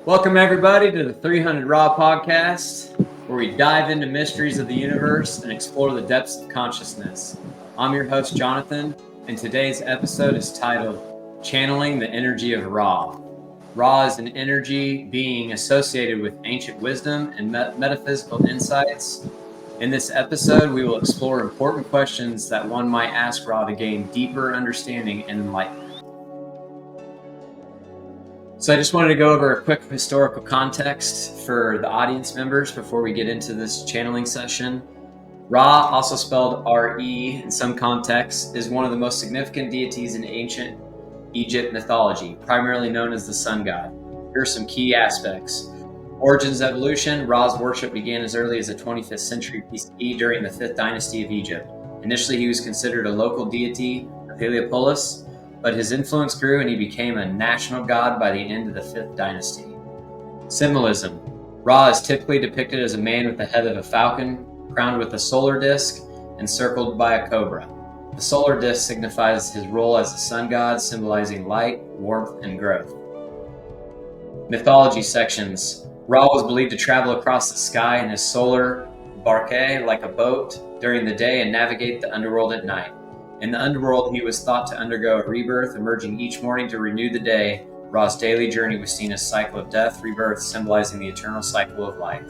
Welcome everybody to the 300RAwPodcast, where we dive into mysteries of the universe and explore the depths of consciousness. I'm your host, Jonathan, and today's episode is titled Channeling the Energy of Ra. Ra is an energy being associated with ancient wisdom and metaphysical insights. In this episode, we will explore important questions that one might ask Ra to gain deeper understanding and enlightenment. So I just wanted to go over a quick historical context for the audience members before we get into this channeling session. Ra, also spelled R-E in some contexts, is one of the most significant deities in ancient Egypt mythology, primarily known as the sun god. Here are some key aspects. Origins evolution. Ra's worship began as early as the 25th century BCE during the 5th dynasty of Egypt. Initially, he was considered a local deity of Heliopolis, but his influence grew and he became a national god by the end of the 5th dynasty. Symbolism. Ra is typically depicted as a man with the head of a falcon, crowned with a solar disk, and circled by a cobra. The solar disk signifies his role as the sun god, symbolizing light, warmth, and growth. Mythology sections. Ra was believed to travel across the sky in his solar barque like a boat during the day and navigate the underworld at night. In the underworld, he was thought to undergo a rebirth, emerging each morning to renew the day. Ra's daily journey was seen as a cycle of death, rebirth, symbolizing the eternal cycle of life.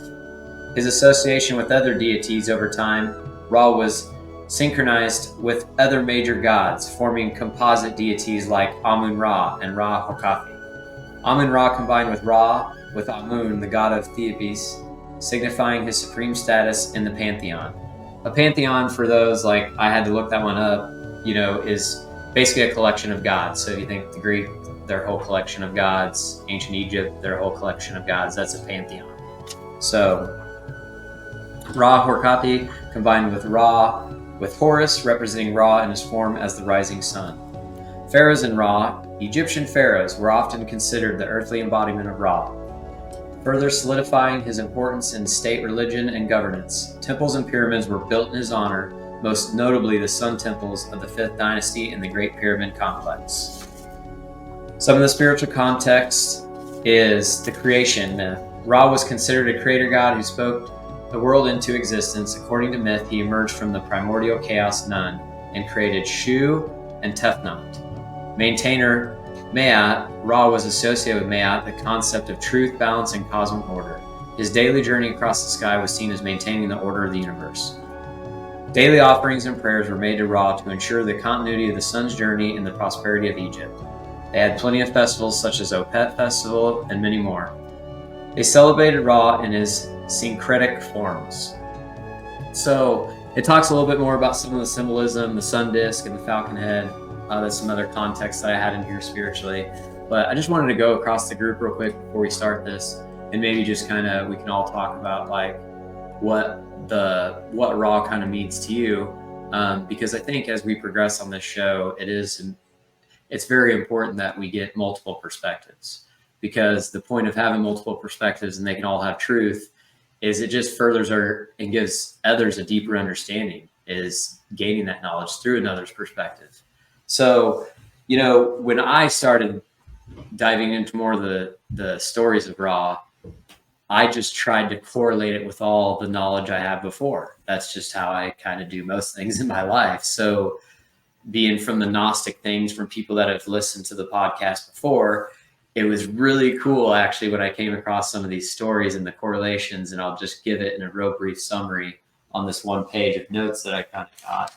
His association with other deities over time, Ra was synchronized with other major gods, forming composite deities like Amun-Ra and Ra-Hokkapi. Amun-Ra combined with Ra with Amun, the god of Thebes, signifying his supreme status in the pantheon. A pantheon, for those, like, I had to look that one up, is basically a collection of gods. So if you think the Greek, their whole collection of gods, ancient Egypt, their whole collection of gods, that's a pantheon. So Ra-Hokkapi combined with Ra, with Horus representing Ra in his form as the rising sun. Pharaohs and Ra. Egyptian pharaohs were often considered the earthly embodiment of Ra, further solidifying his importance in state religion and governance. Temples and pyramids were built in his honor, most notably the sun temples of the 5th dynasty and the Great Pyramid Complex. Some of the spiritual context is the creation myth. Ra was considered a creator god who spoke the world into existence. According to myth, he emerged from the primordial chaos Nun and created Shu and Tefnut. Maintainer Ma'at. Ra was associated with Ma'at, the concept of truth, balance, and cosmic order. His daily journey across the sky was seen as maintaining the order of the universe. Daily offerings and prayers were made to Ra to ensure the continuity of the sun's journey and the prosperity of Egypt. They had plenty of festivals such as Opet Festival and many more. They celebrated Ra in his syncretic forms. So it talks a little bit more about some of the symbolism, the sun disk and the falcon head. There's some other context that I had in here spiritually. But I just wanted to go across the group real quick before we start this, and maybe just we can all talk about like what Ra kind of means to you, because I think as we progress on this show, it's very important that we get multiple perspectives, because the point of having multiple perspectives and they can all have truth is it just furthers and gives others a deeper understanding, is gaining that knowledge through another's perspective. So, when I started diving into more of the stories of Ra, I just tried to correlate it with all the knowledge I had before. That's just how I kind of do most things in my life. So being from the Gnostic things, from people that have listened to the podcast before, it was really cool actually when I came across some of these stories and the correlations, and I'll just give it in a real brief summary on this one page of notes that I kind of got.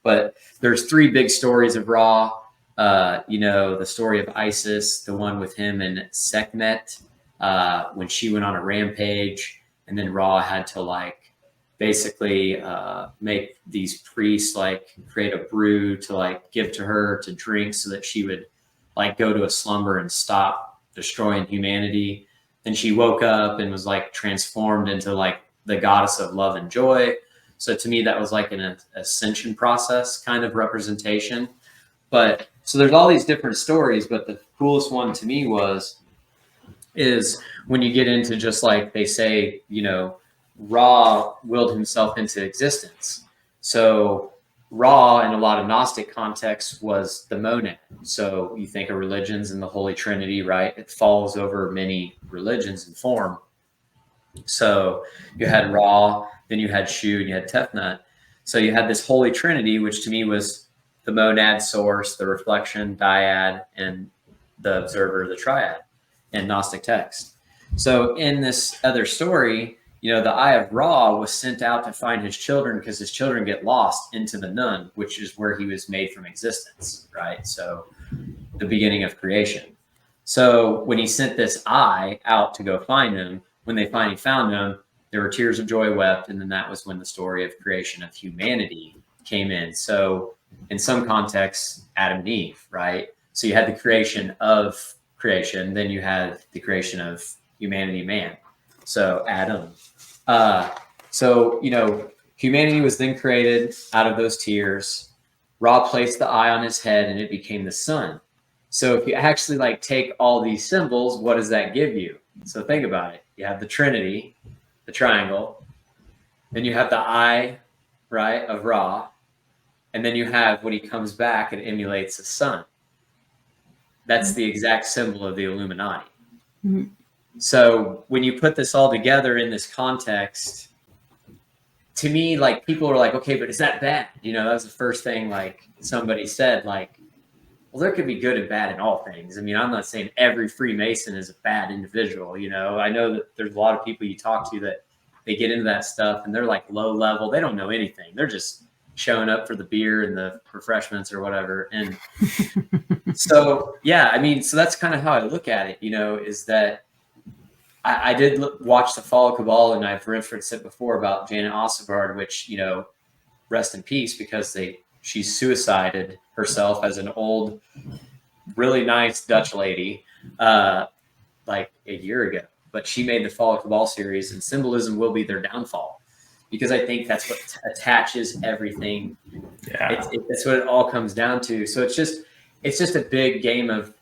But there's 3 big stories of Ra. The story of Isis, the one with him and Sekhmet, when she went on a rampage, and then Ra had to basically make these priests create a brew to give to her to drink so that she would go to a slumber and stop destroying humanity. Then she woke up and was transformed into the goddess of love and joy. So to me, that was an ascension process kind of representation. But so there's all these different stories, but the coolest one to me is when you get into just they say, Ra willed himself into existence. So Ra, in a lot of Gnostic contexts, was the monad. So you think of religions and the Holy Trinity, right? It falls over many religions in form. So you had Ra, then you had Shu, and you had Tefnut. So you had this Holy Trinity, which to me was the monad source, the reflection, dyad, and the observer, the triad, in Gnostic text. So in this other story, the Eye of Ra was sent out to find his children because his children get lost into the Nun, which is where he was made from existence, right? So the beginning of creation. So when he sent this eye out to go find them, when they finally found them, there were tears of joy wept, and then that was when the story of creation of humanity came in. So in some contexts, Adam and Eve, right? So you had the creation of creation, then you had the creation of humanity, man. So Adam. Humanity was then created out of those tears. Ra placed the eye on his head, and it became the sun. So if you actually take all these symbols, what does that give you? So think about it. You have the Trinity, the triangle, then you have the eye, right, of Ra, and then you have, when he comes back, it emulates the sun. That's the exact symbol of the Illuminati. Mm-hmm. So when you put this all together in this context, to me, people are like, okay, but is that bad? That was the first thing somebody said, well, there could be good and bad in all things. I mean, I'm not saying every Freemason is a bad individual. I know that there's a lot of people you talk to that they get into that stuff and they're low level. They don't know anything. They're just showing up for the beer and the refreshments or whatever. And so, yeah, I mean, so that's kind of how I look at it, is that I did watch The Fall of Cabal, and I've referenced it before about Janet Ossegard, which, rest in peace, because she suicided herself as an old, really nice Dutch lady, a year ago. But she made the Fall of Cabal series, and symbolism will be their downfall, because I think that's what attaches everything. Yeah, it's what it all comes down to. So it's just a big game of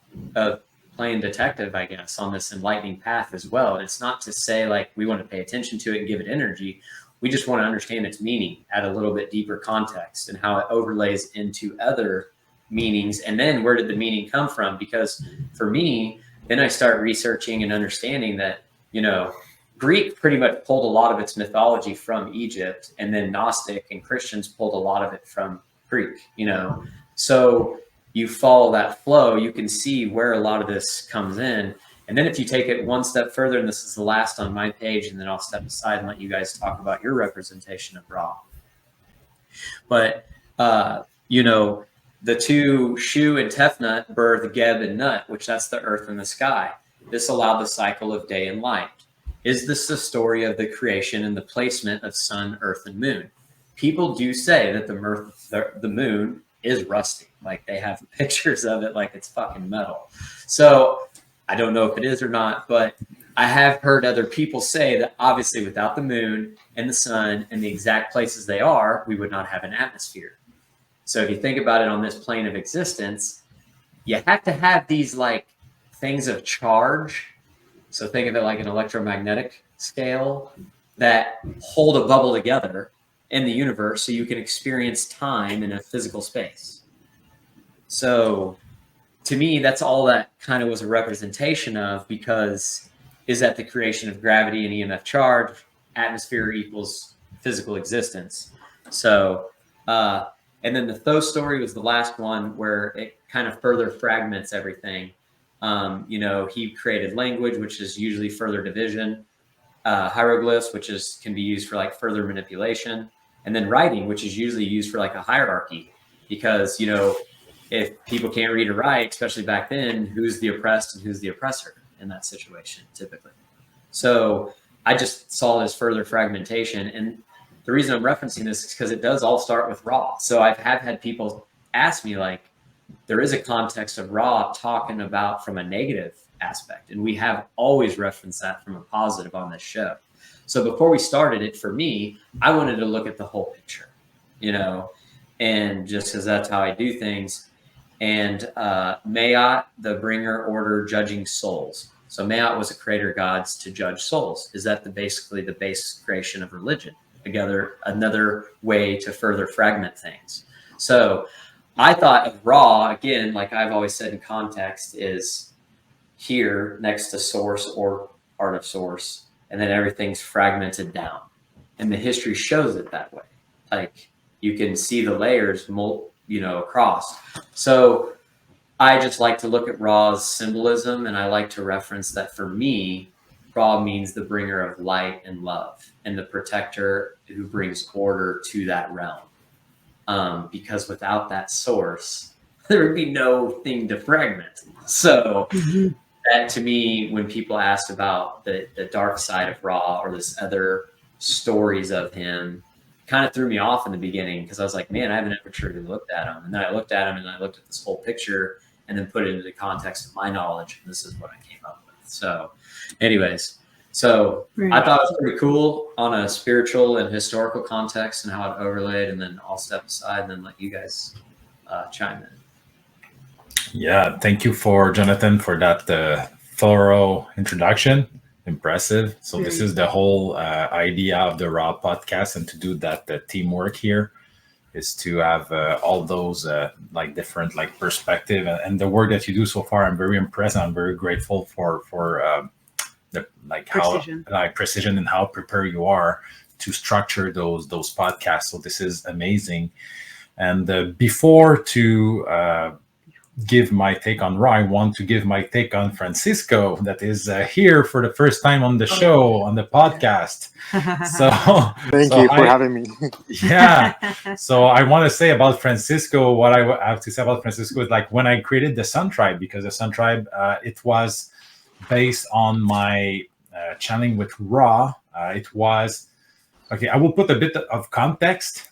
playing detective, I guess, on this enlightening path as well. And it's not to say we want to pay attention to it and give it energy. We just want to understand its meaning at a little bit deeper context and how it overlays into other meanings. And then where did the meaning come from? Because for me, then I start researching and understanding that, Greek pretty much pulled a lot of its mythology from Egypt, and then Gnostic and Christians pulled a lot of it from Greek, So you follow that flow, you can see where a lot of this comes in. And then if you take it one step further, and this is the last on my page, and then I'll step aside and let you guys talk about your representation of Ra. But, the two Shu and Tefnut birth Geb and Nut, which that's the earth and the sky. This allowed the cycle of day and light. Is this the story of the creation and the placement of sun, earth, and moon? People do say that the moon is rusty. They have pictures of it it's fucking metal. So I don't know if it is or not, but I have heard other people say that obviously without the moon and the sun and the exact places they are, we would not have an atmosphere. So if you think about it on this plane of existence, you have to have these things of charge. So think of it like an electromagnetic scale that hold a bubble together in the universe so you can experience time in a physical space. So to me, that's all that kind of was a representation of, because is that the creation of gravity and EMF charge, atmosphere equals physical existence. So, and then the Thoth story was the last one where it kind of further fragments everything. He created language, which is usually further division, hieroglyphs, which can be used for further manipulation, and then writing, which is usually used for a hierarchy, because, if people can't read or write, especially back then, who's the oppressed and who's the oppressor in that situation, typically. So I just saw this further fragmentation. And the reason I'm referencing this is because it does all start with Ra. So I have had people ask me, there is a context of Ra talking about from a negative aspect. And we have always referenced that from a positive on this show. So before we started it, for me, I wanted to look at the whole picture, and just because that's how I do things. And Mayat, the bringer order judging souls. So Mayat was a creator of gods to judge souls. Is that basically the base creation of religion? Another way to further fragment things. So I thought of raw, again, like I've always said in context, is here next to source or part of source, and then everything's fragmented down. And the history shows it that way. Like you can see the layers, across. So I just like to look at Ra's symbolism, and I like to reference that for me, Ra means the bringer of light and love, and the protector who brings order to that realm. Because without that source, there would be no thing to fragment. So that to me, when people asked about the dark side of Ra or this other stories of him, kind of threw me off in the beginning because I was like, man, I haven't ever truly looked at him. And then I looked at him and I looked at this whole picture and then put it into the context of my knowledge. And this is what I came up with. So, anyways, I thought it was pretty cool on a spiritual and historical context and how it overlaid. And then I'll step aside and then let you guys chime in. Yeah, thank you for Jonathan for that thorough introduction. Impressive. So this is the whole idea of the Raw podcast, and to do that, the teamwork here is to have all those like different like perspective and the work that you do so far. I'm very impressed. I'm very grateful for the like Precision. how like precision and how prepared you are to structure those podcasts. So this is amazing. And before to give my take on Raw, I want to give my take on Francisco, that is here for the first time on the show, on the podcast. So Thank you for having me. Yeah. So I want to say about Francisco, what I have to say about Francisco is like when I created the Sun Tribe, because the Sun Tribe, it was based on my channeling with Ra. It was, okay, I will put a bit of context.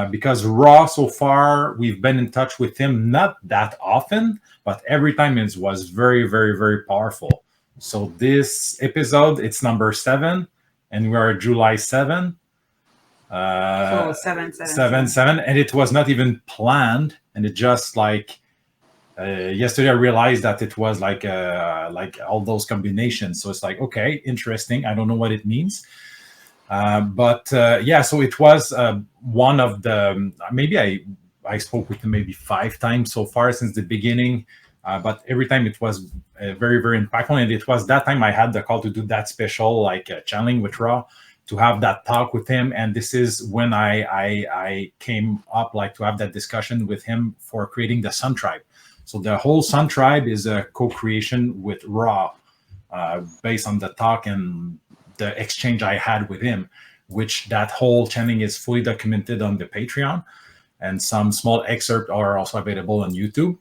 Because Ra, so far, we've been in touch with him not that often, but every time it was very, very, very powerful. So this episode, it's number 7, and we are July 7. 7, and it was not even planned, and it just like yesterday I realized that it was like all those combinations. So it's like, okay, interesting. I don't know what it means. But so it was one of the, maybe I spoke with him maybe 5 times so far since the beginning, but every time it was very, very impactful. And it was that time I had the call to do that special like channeling with Ra, to have that talk with him. And this is when I came up like to have that discussion with him for creating the Sun Tribe. So the whole Sun Tribe is a co-creation with Ra, based on the talk and the exchange I had with him, which that whole channeling is fully documented on the Patreon, and some small excerpts are also available on YouTube.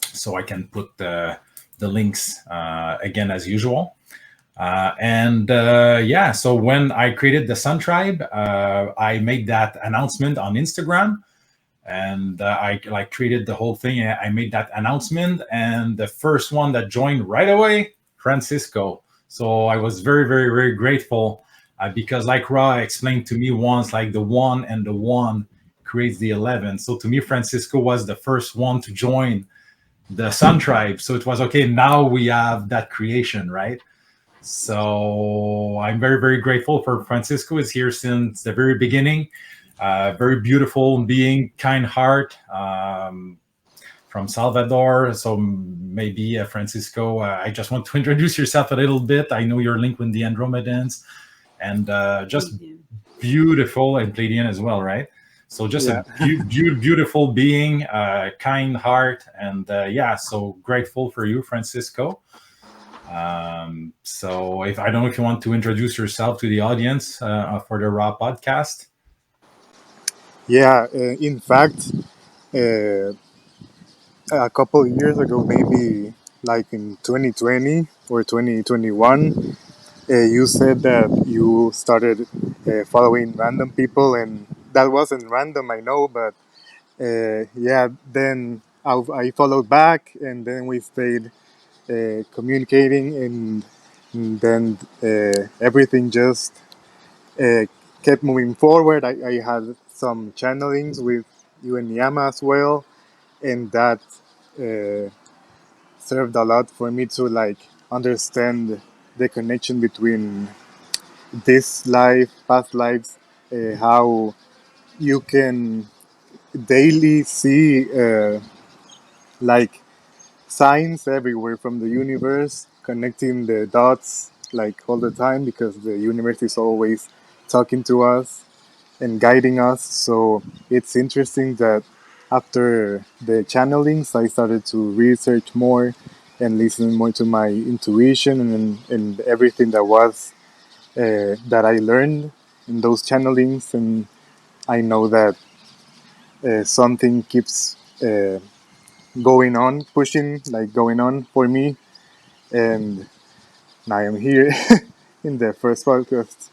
So I can put the links again as usual. So when I created the Sun Tribe, I made that announcement on Instagram, and I like created the whole thing. I made that announcement, and the first one that joined right away, Francisco. So I was very, very, very grateful because like Ra explained to me once, like the 1 and the 1 creates the 11. So to me, Francisco was the first one to join the Sun Tribe. So it was, okay, now we have that creation, right? So I'm very, very grateful for Francisco. Is here since the very beginning. Very beautiful being, kind heart. From Salvador. So maybe Francisco, I just want to introduce yourself a little bit. I know you're linked with the Andromedans, and just beautiful, and Pleiadian as well, right? So just a beautiful being, kind heart, and so grateful for you, Francisco. So if I don't know if you want to introduce yourself to the audience for the Raw podcast. Yeah, in fact, a couple of years ago, maybe like in 2020 or 2021, you said that you started following random people, and that wasn't random, I know, but then I followed back, and then we stayed communicating, and then everything just kept moving forward. I had some channelings with you and Yama as well, and that served a lot for me to like understand the connection between this life, past lives, how you can daily see like signs everywhere from the universe, connecting the dots like all the time because the universe is always talking to us and guiding us. So it's interesting that after the channelings, I started to research more and listen more to my intuition and everything that was that I learned in those channelings. And I know that something keeps going on, pushing, like going on for me. And I am here in the first podcast.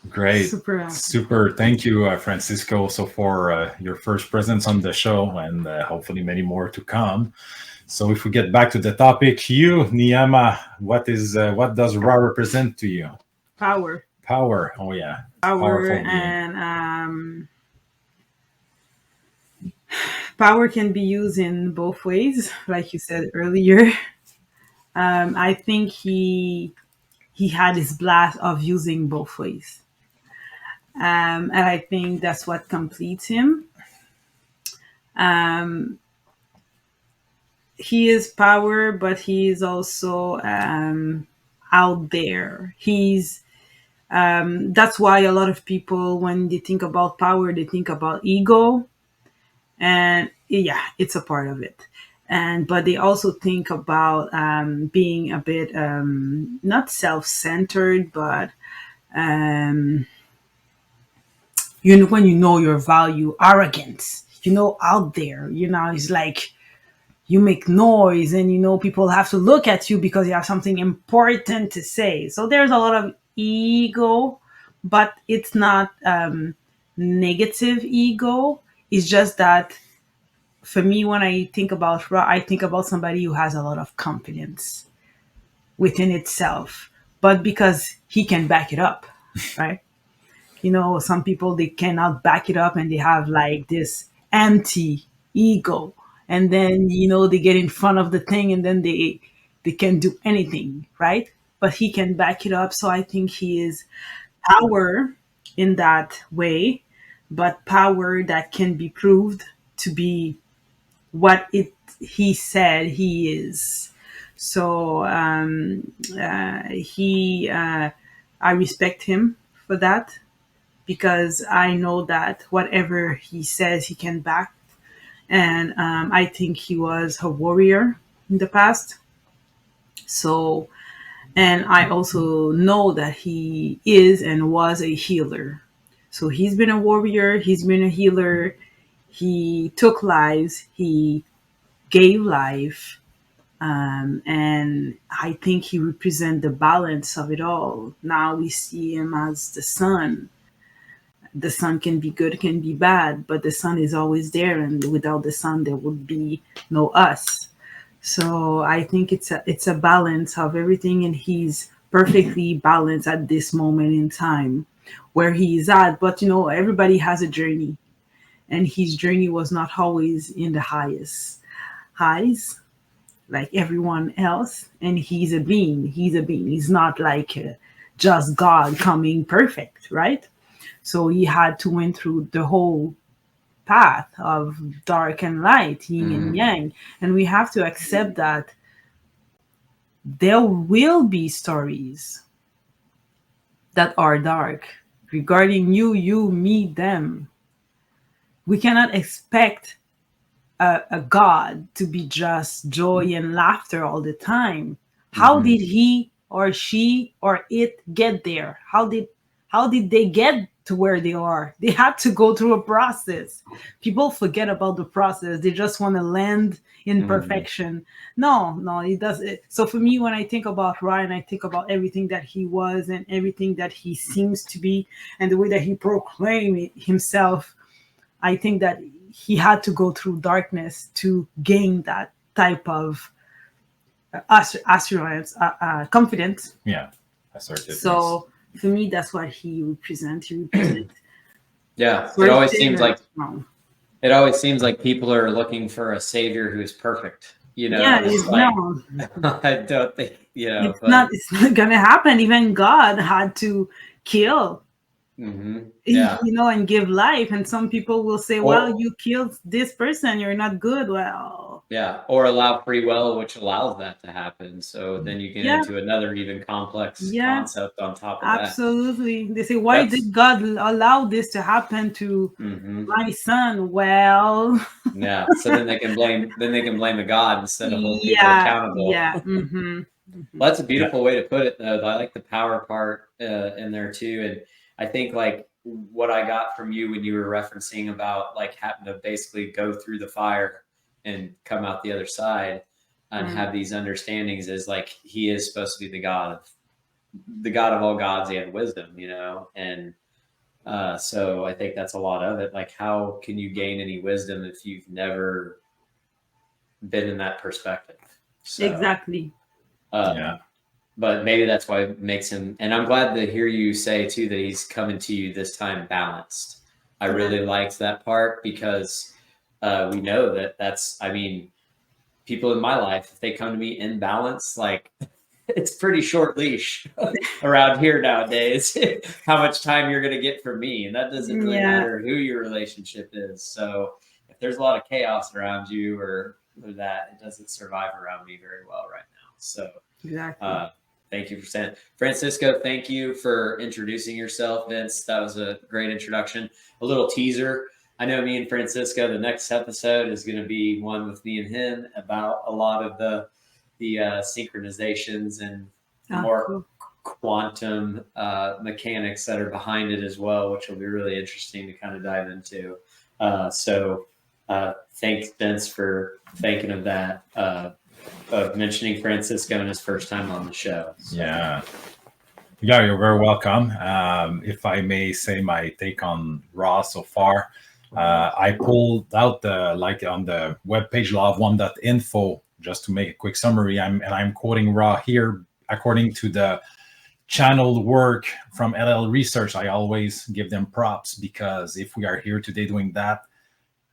Great. Super awesome. Super. Thank you, Francisco, also for your first presence on the show, and hopefully many more to come. So if we get back to the topic, you, Niyama, what does Ra represent to you? Power. Power. Oh yeah. Power Powerful being. and power can be used in both ways, like you said earlier. I think he had his blast of using both ways, and I think that's what completes him. Um, he is power, but he is also out there. He's That's why a lot of people, when they think about power, they think about ego, and yeah, it's a part of it. And but they also think about being a bit not self-centered, but um, when you know your value, arrogance. Out there, it's like you make noise and people have to look at you because you have something important to say. So there's a lot of ego, but it's not negative ego. It's just that for me, when I think about Ra, I think about somebody who has a lot of confidence within itself, but because he can back it up, right? Some people, they cannot back it up and they have like this empty ego. And then, they get in front of the thing and then they can do anything, right? But he can back it up. So I think he is power in that way, but power that can be proved to be what he said he is. So I respect him for that, because I know that whatever he says, he can back. And I think he was a warrior in the past. So, and I also know that he is and was a healer. So he's been a warrior, he's been a healer, he took lives, he gave life. And I think he represents the balance of it all. Now we see him as the sun. The sun can be good, can be bad, but the sun is always there, and without the sun there would be no us. So I think it's a balance of everything, and he's perfectly balanced at this moment in time where he is at. But everybody has a journey, and his journey was not always in the highest highs like everyone else. And he's a being. He's not like just God coming perfect, right? So he had to went through the whole path of dark and light, yin and yang. And we have to accept that there will be stories that are dark regarding you, me, them. We cannot expect a God to be just joy and laughter all the time. How did he or she or it get there? How did they get to where they are? They had to go through a process. People forget about the process. They just want to land in perfection. No, it doesn't. So for me, when I think about Ryan, I think about everything that he was and everything that he seems to be and the way that he proclaimed himself. I think that he had to go through darkness to gain that type of assurance, confidence. Yeah, assertiveness. So for me, that's what he represents. Yeah, it always seems like people are looking for a savior who's perfect. Yeah, I don't think it's not gonna happen. Even God had to kill Yeah. And give life. And some people will say, well, Or, you killed this person, you're not good. Well, yeah, or allow free will, which allows that to happen. So then you get yeah, into another even complex yeah, concept on top of that. absolutely. They say, why That's did God allow this to happen to my son? Well, yeah. So then they can blame a god instead of hold people yeah, accountable. yeah. Well, that's a Yeah. beautiful way to put it, though. I like the power part in there too, and I think like what I got from you when you were referencing about like having to basically go through the fire and come out the other side and have these understandings is like he is supposed to be the God of all gods and wisdom, and so I think that's a lot of it. Like, how can you gain any wisdom if you've never been in that perspective? So, Exactly. Yeah. But maybe that's why it makes him. And I'm glad to hear you say too that he's coming to you this time balanced. I really liked that part because we know that's. I mean, people in my life, if they come to me in balance, like it's pretty short leash around here nowadays. How much time you're going to get from me, and that doesn't really Yeah. matter who your relationship is. So if there's a lot of chaos around you or that, it doesn't survive around me very well right now. So Exactly. thank you for saying, Francisco. Thank you for introducing yourself, Vince. That was a great introduction. A little teaser. I know me and Francisco, the next episode is going to be one with me and him about a lot of the synchronizations and more Cool. quantum mechanics that are behind it as well, which will be really interesting to kind of dive into. So thanks, Vince, for thinking of that, of mentioning Francisco in his first time on the show. So. Yeah. Yeah, you're very welcome. If I may say my take on Raw so far, I pulled out on the webpage law1.info just to make a quick summary. I'm quoting Raw here according to the channeled work from LL Research. I always give them props because if we are here today doing that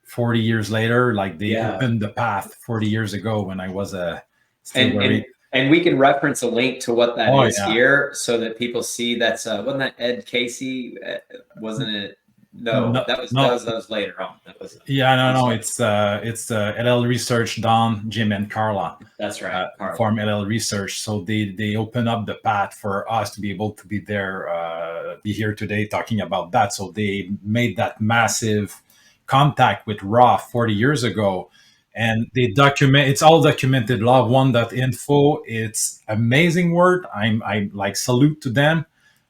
40 years later, like they opened the path 40 years ago when I was and we can reference a link to what that is yeah. here so that people see that's wasn't that Ed Casey? Wasn't it? No, that was later on. That was no. It's LL Research, Don, Jim, and Carla. That's right. From LL Research. So they open up the path for us to be able to be there, be here today talking about that. So they made that massive contact with Raw 40 years ago. And they document, it's all documented, law1.info. It's amazing work. I like salute to them.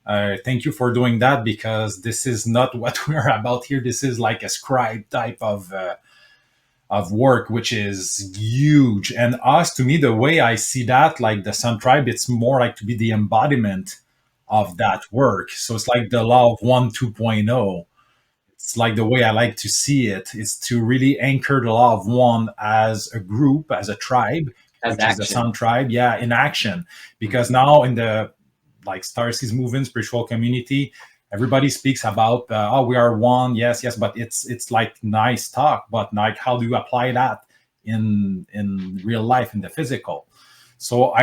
Thank you for doing that because this is not what we're about here. This is like a scribe type of work, which is huge. And us, to me, the way I see that, like the Sun Tribe, it's more like to be the embodiment of that work. So it's like the Law of One 2.0. It's like the way I like to see it is to really anchor the Law of One as a group, as a tribe, which is the Sun Tribe, in action. Because now in the like Starseeds movement, spiritual community, everybody speaks about we are one, yes, but it's like nice talk, but like how do you apply that in real life, in the physical? So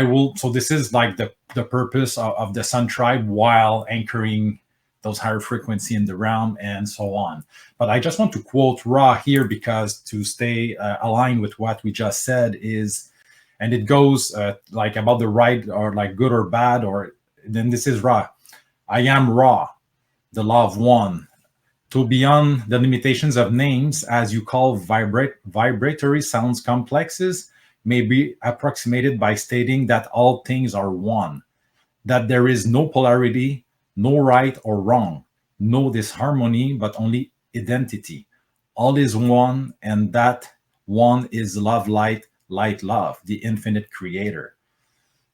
this is like the purpose of the Sun Tribe while anchoring those higher frequency in the realm and so on. But I just want to quote Ra here because to stay aligned with what we just said is, and it goes like about the right or like good or bad, or then this is Ra. I am Ra, the Law of One. To beyond the limitations of names, as you call vibratory sounds complexes, may be approximated by stating that all things are one, that there is no polarity, no right or wrong, no disharmony, but only identity. All is one, and that one is love, light, light, love, the infinite creator.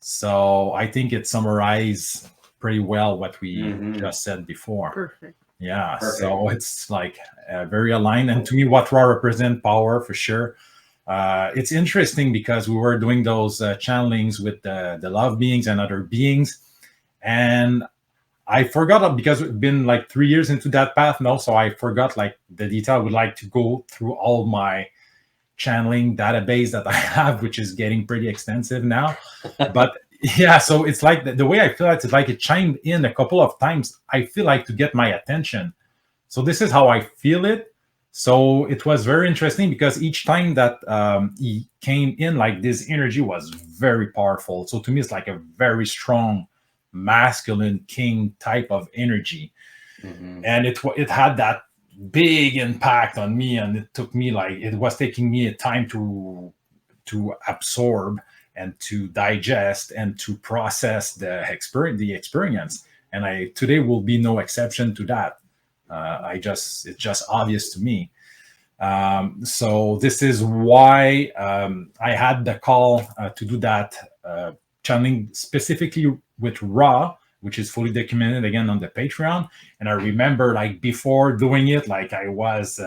So I think it summarizes pretty well what we just said before. Perfect. Yeah, so it's like very aligned. And to me, what Ra represents, power for sure. It's interesting because we were doing those channelings with the love beings and other beings. And I forgot because it's been like 3 years into that path now. So I forgot like the detail. I would like to go through all my channeling database that I have, which is getting pretty extensive now. But yeah, so it's like the way I feel like it's like it chimed in a couple of times. I feel like to get my attention. So this is how I feel it. So it was very interesting because each time that he came in, like this energy was very powerful. So to me, it's like a very strong masculine king type of energy, Mm-hmm. and it had that big impact on me, and it took me like it was taking me a time to absorb and to digest and to process the experience. And I today will be no exception to that. It's just obvious to me. So this is why I had the call to do that channeling specifically with Raw, which is fully documented again on the Patreon. And I remember like before doing it, like I was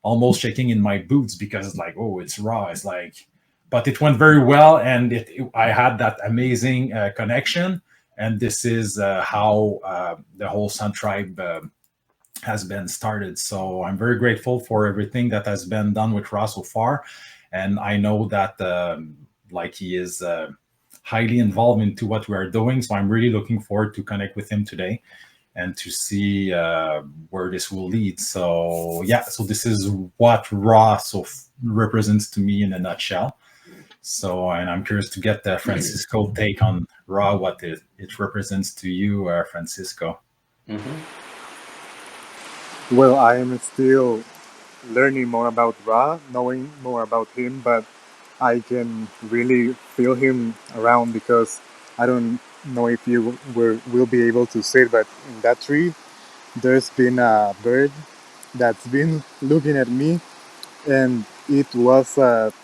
almost shaking in my boots because it's like, oh, it's Raw. It's like, but it went very well, and I had that amazing connection. And this is how the whole Sun Tribe has been started. So I'm very grateful for everything that has been done with Ross so far, and I know that like he is highly involved into what we are doing. So I'm really looking forward to connect with him today and to see where this will lead. So yeah, so this is what Ross represents to me in a nutshell. So, and I'm curious to get the Francisco take on Raw, what it represents to you, Francisco. Mm-hmm. Well, I am still learning more about Ra, knowing more about him, but I can really feel him around because I don't know if you will be able to see it, but in that tree, there's been a bird that's been looking at me, and it was at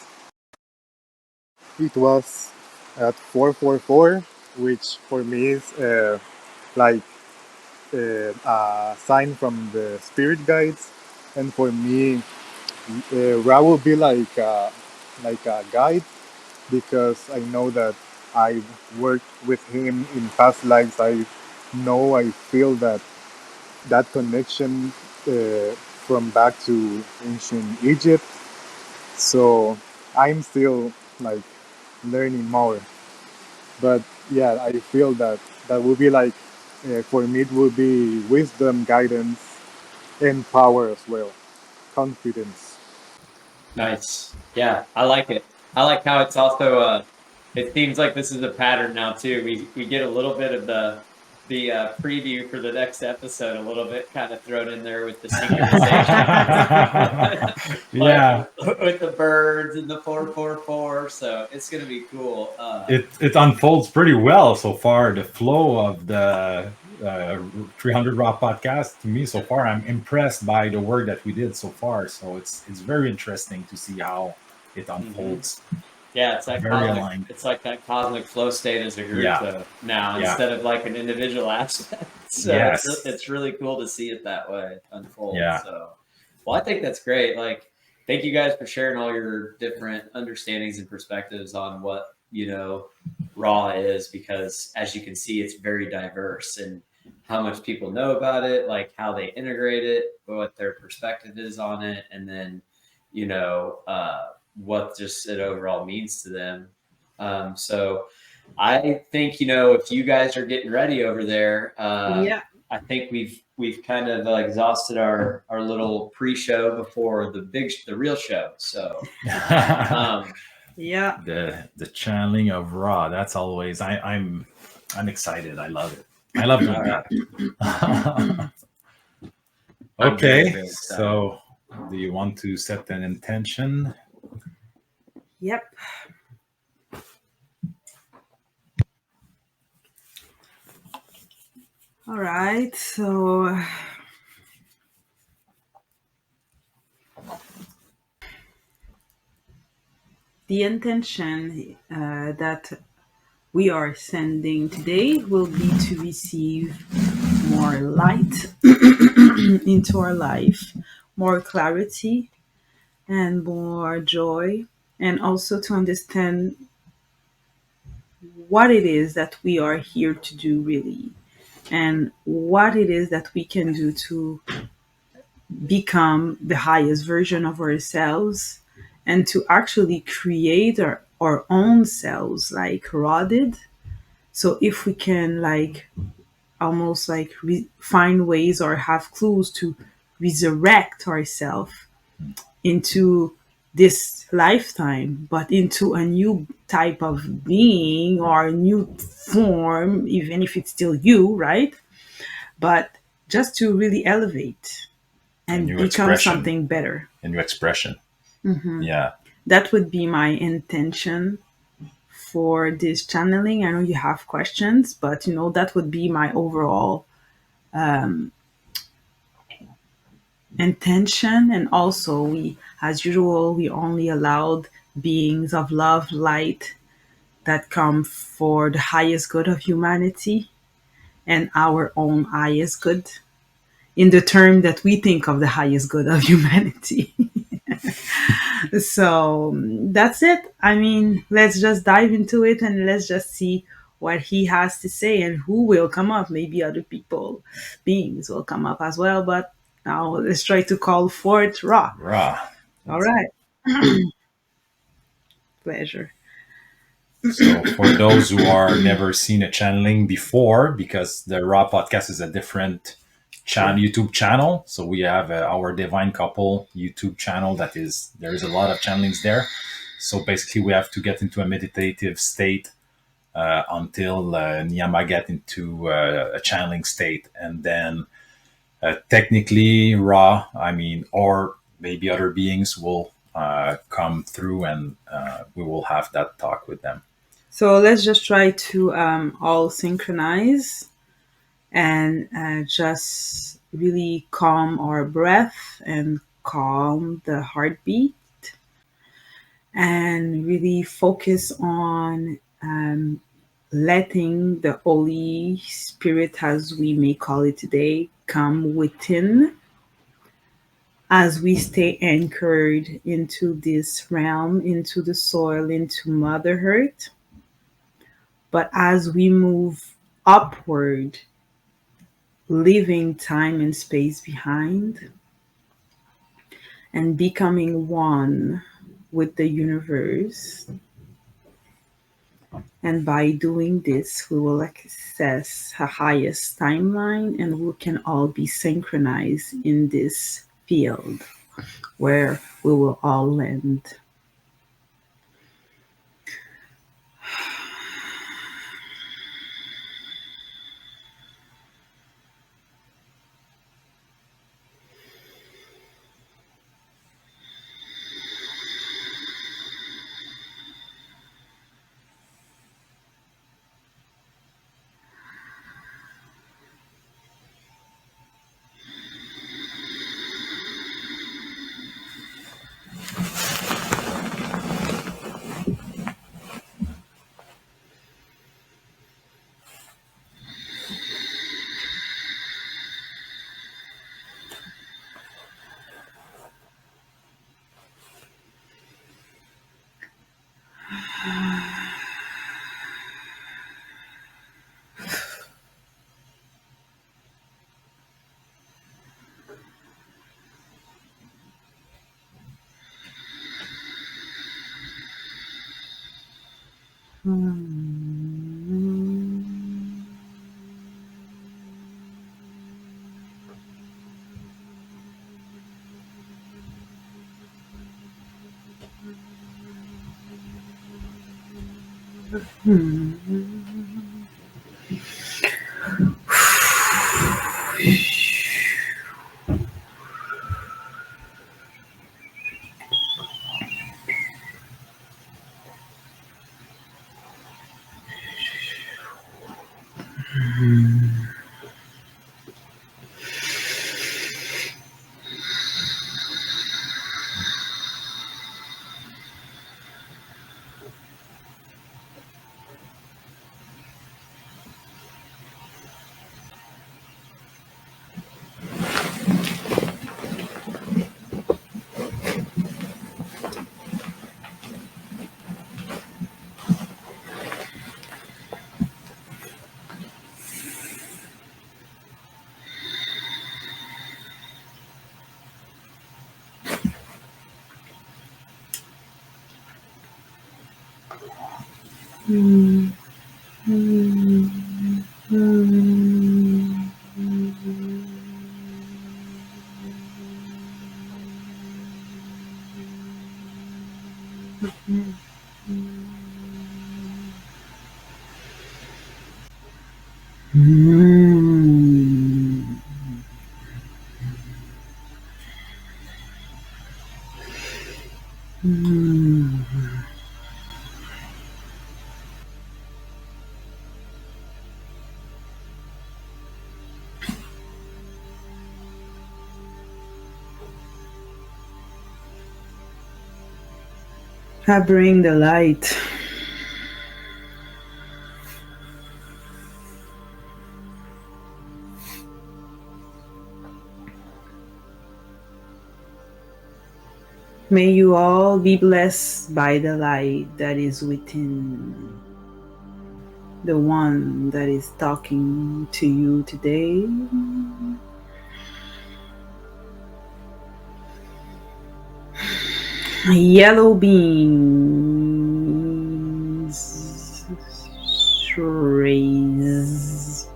444, which for me is like a sign from the spirit guides, and for me, Ra will be like a guide because I know that I've worked with him in past lives. I feel that connection from back to ancient Egypt. So I'm still like learning more. But yeah, I feel that would be like for me it would be wisdom, guidance, and power as well, confidence. Nice. Yeah, I like it. I like how it's also it seems like this is a pattern now too. We get a little bit of the preview for the next episode, a little bit kind of thrown in there with the synchronization, like Yeah, with the birds and the 444. So it's gonna be cool. it unfolds pretty well so far. The flow of the 300 Raw podcast to me so far, I'm impressed by the work that we did so far. So it's very interesting to see how it Mhm. unfolds. Yeah, it's that Very cosmic. aligned. It's like that cosmic flow state as a group Yeah, though now yeah, instead of like an individual aspect. So yes, it's really cool to see it that way unfold. yeah. So, well, I think that's great. Like, thank you guys for sharing all your different understandings and perspectives on what Raw is, because as you can see, it's very diverse and how much people know about it, like how they integrate it, what their perspective is on it, and then you know. What just it overall means to them. So I think if you guys are getting ready over there, Yeah. I think we've kind of exhausted our little pre-show before the real show. So um, Yeah. The channeling of Raw. That's always I'm excited. I love it. I love doing all right, that. I'm very Okay, very excited. so do you want to set an intention? Yep. All right. So the intention that we are sending today will be to receive more light into our life, more clarity, and more joy, and also to understand what it is that we are here to do, really, and what it is that we can do to become the highest version of ourselves and to actually create our own selves like Ra did. So if we can like almost like find ways or have clues to resurrect ourselves into this lifetime, but into a new type of being or a new form, even if it's still you, right? But just to really elevate A and new become expression, something better. a new expression. Yeah. That would be my intention for this channeling. I know you have questions, but that would be my overall intention. And also, we, as usual, we only allowed beings of love, light that come for the highest good of humanity and our own highest good in the term that we think of the highest good of humanity. So that's it. I mean, let's just dive into it and let's just see what he has to say and who will come up. Maybe other people, beings will come up as well. But now let's try to call forth Ra. Ra. All right. Pleasure. So for those who are never seen a channeling before, because the Raw podcast is a different YouTube channel, so we have our Divine Couple YouTube channel that is, there's a lot of channelings there. So basically we have to get into a meditative state until Niyama get into a channeling state, and then technically Ra, I mean, or maybe other beings will come through, and we will have that talk with them. So let's just try to all synchronize and just really calm our breath and calm the heartbeat and really focus on letting the Holy Spirit, as we may call it today, come within as we stay anchored into this realm, into the soil, into Mother Earth. But as we move upward, leaving time and space behind and becoming one with the universe. And by doing this, we will access a highest timeline and we can all be synchronized in this field where we will all land. I bring the light. May you all be blessed by the light that is within. The one that is talking to you today. Yellow beans. Rays.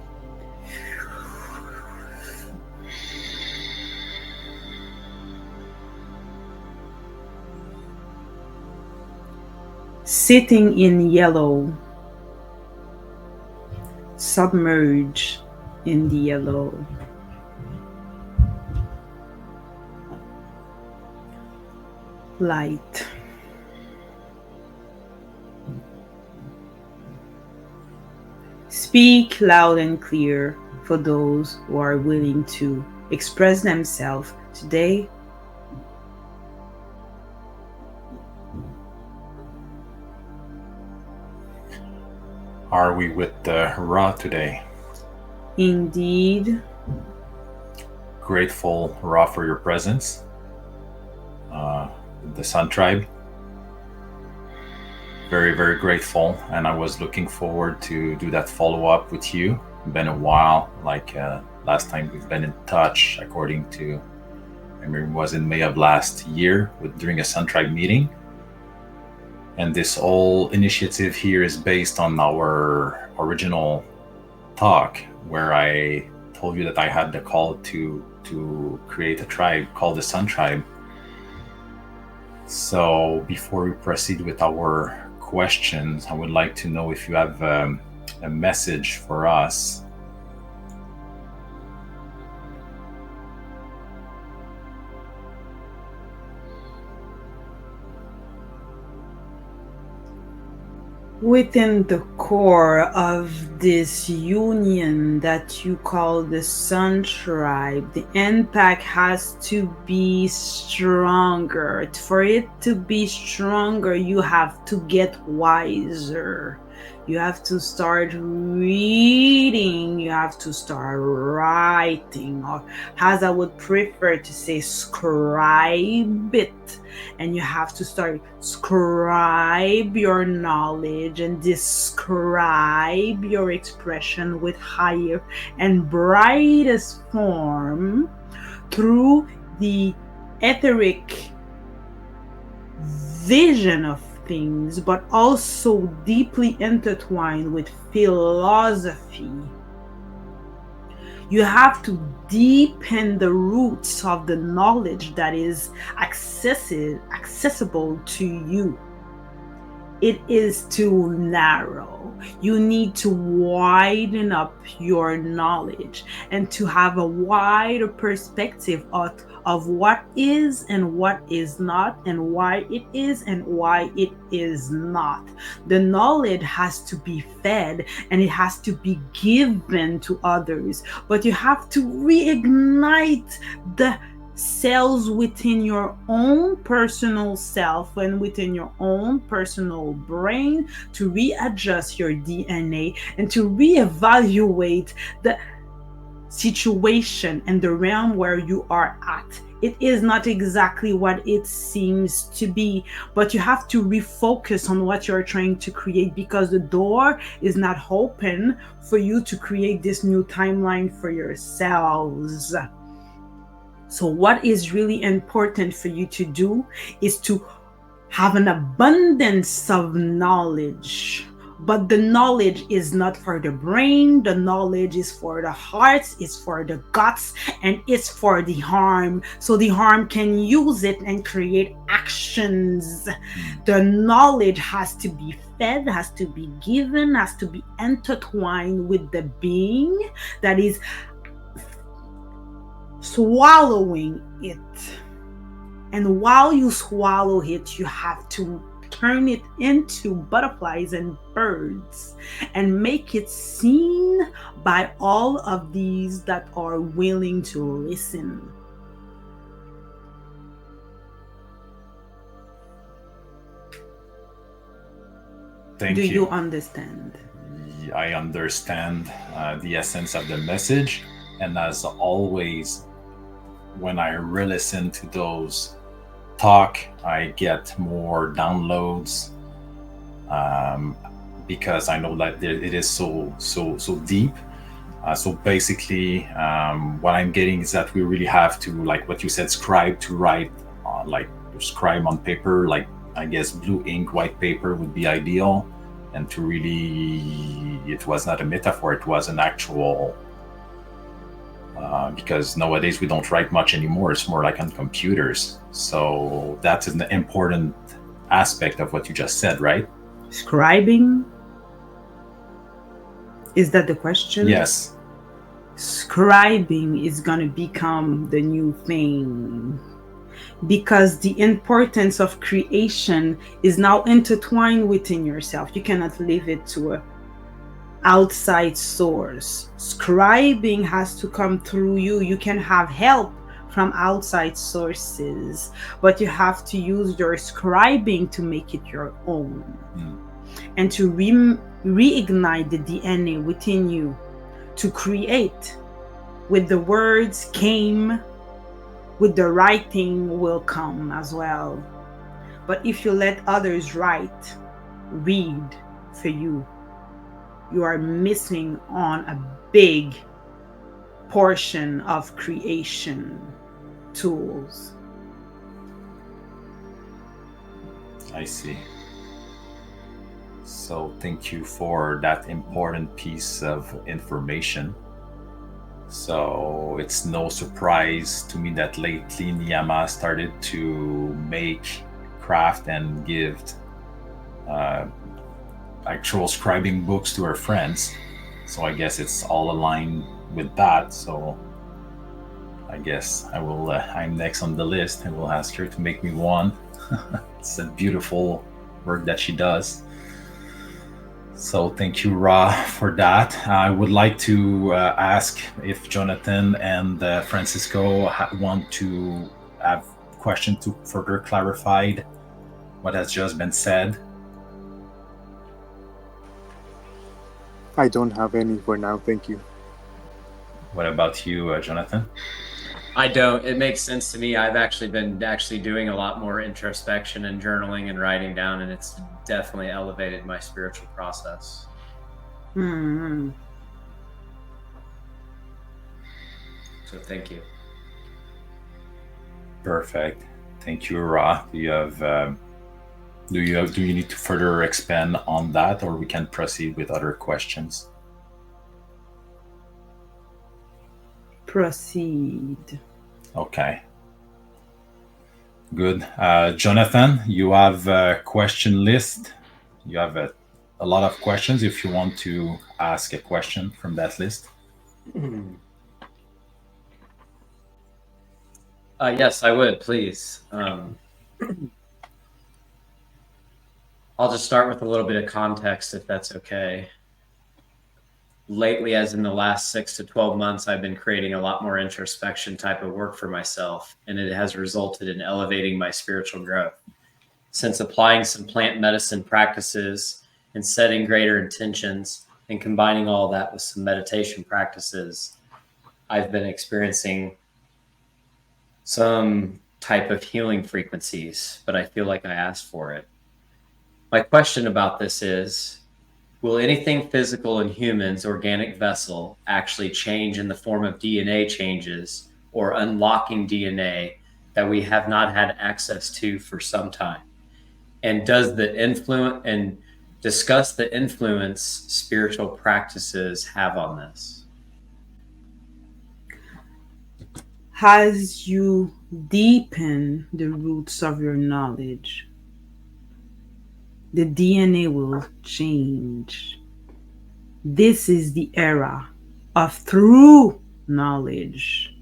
Sitting in yellow. Submerge in the yellow. Light. Speak loud and clear for those who are willing to express themselves today. Are we with Ra today? Indeed. Grateful, Ra, for your presence. The Sun Tribe. Very, very grateful. And I was looking forward to do that follow-up with you. Been a while, like last time we've been in touch, according to, I remember it was in May of last year during a Sun Tribe meeting. And this whole initiative here is based on our original talk, where I told you that I had the call to create a tribe called the Sun Tribe. So before we proceed with our questions, I would like to know if you have a message for us. Within the core of this union that you call the Sun Tribe, the impact has to be stronger. For it to be stronger, you have to get wiser. You have to start reading. You have to start writing, or as I would prefer to say, scribe it. And you have to start scribe your knowledge and describe your expression with higher and brightest form through the etheric vision of things, but also deeply intertwined with philosophy. You have to deepen the roots of the knowledge that is accessible to you. It is too narrow. You need to widen up your knowledge and to have a wider perspective of what is and what is not, and why it is and why it is not. The knowledge has to be fed and it has to be given to others, but you have to reignite the cells within your own personal self and within your own personal brain to readjust your DNA and to reevaluate the situation and the realm where you are at. It is not exactly what it seems to be, but you have to refocus on what you're trying to create, because the door is not open for you to create this new timeline for yourselves. So what is really important for you to do is to have an abundance of knowledge. But the knowledge is not for the brain. The knowledge is for the heart, it's for the guts, and it's for the harm. So the harm can use it and create actions. The knowledge has to be fed, has to be given, has to be intertwined with the being that is swallowing it. And while you swallow it, you have to turn it into butterflies and birds and make it seen by all of these that are willing to listen. Thank Do you. you understand? I understand the essence of the message, and as always, when I re-listen to those talk, I get more downloads because I know that it is so deep. So basically, what I'm getting is that we really have to, like what you said, scribe to write, like scribe on paper. Like I guess blue ink, white paper would be ideal, and to really, it was not a metaphor; it was an actual. Because nowadays we don't write much anymore. It's more like on computers. So that's an important aspect of what you just said, right? Scribing? Is that the question? Yes. Scribing is going to become the new thing because the importance of creation is now intertwined within yourself. You cannot leave it to a outside source. Scribing has to come through you. You can have help from outside sources, but you have to use your scribing to make it your own and to reignite the DNA within you to create. With the words came, with the writing will come as well. But if you let others write, read for you, you are missing on a big portion of creation tools. I see. So thank you for that important piece of information. So it's no surprise to me that lately Niyama started to make craft and give actual scribing books to her friends. So I guess it's all aligned with that. So I guess I will. I'm next on the list. I will ask her to make me one. It's a beautiful work that she does. So thank you, Ra, for that. I would like to ask if Jonathan and Francisco want to have questions to further clarify what has just been said. I don't have any for now, thank you. What about you, Jonathan? I don't. It makes sense to me. I've actually been doing a lot more introspection and journaling and writing down, and it's definitely elevated my spiritual process. Mm-hmm. So thank you. Perfect. Thank you, Ra. Do you have? Do you need to further expand on that, or we can proceed with other questions? Proceed. Okay. Good. Jonathan, you have a question list. You have a lot of questions if you want to ask a question from that list. Yes, I would, please. I'll just start with a little bit of context, if that's okay. Lately, as in the last 6 to 12 months, I've been creating a lot more introspection type of work for myself, and it has resulted in elevating my spiritual growth. Since applying some plant medicine practices and setting greater intentions and combining all that with some meditation practices, I've been experiencing some type of healing frequencies, but I feel like I asked for it. My question about this is, will anything physical in humans' organic vessel actually change in the form of DNA changes or unlocking DNA that we have not had access to for some time? And does the influence and discuss the influence spiritual practices have on this? As you deepen the roots of your knowledge, the DNA will change. This is the era of true knowledge.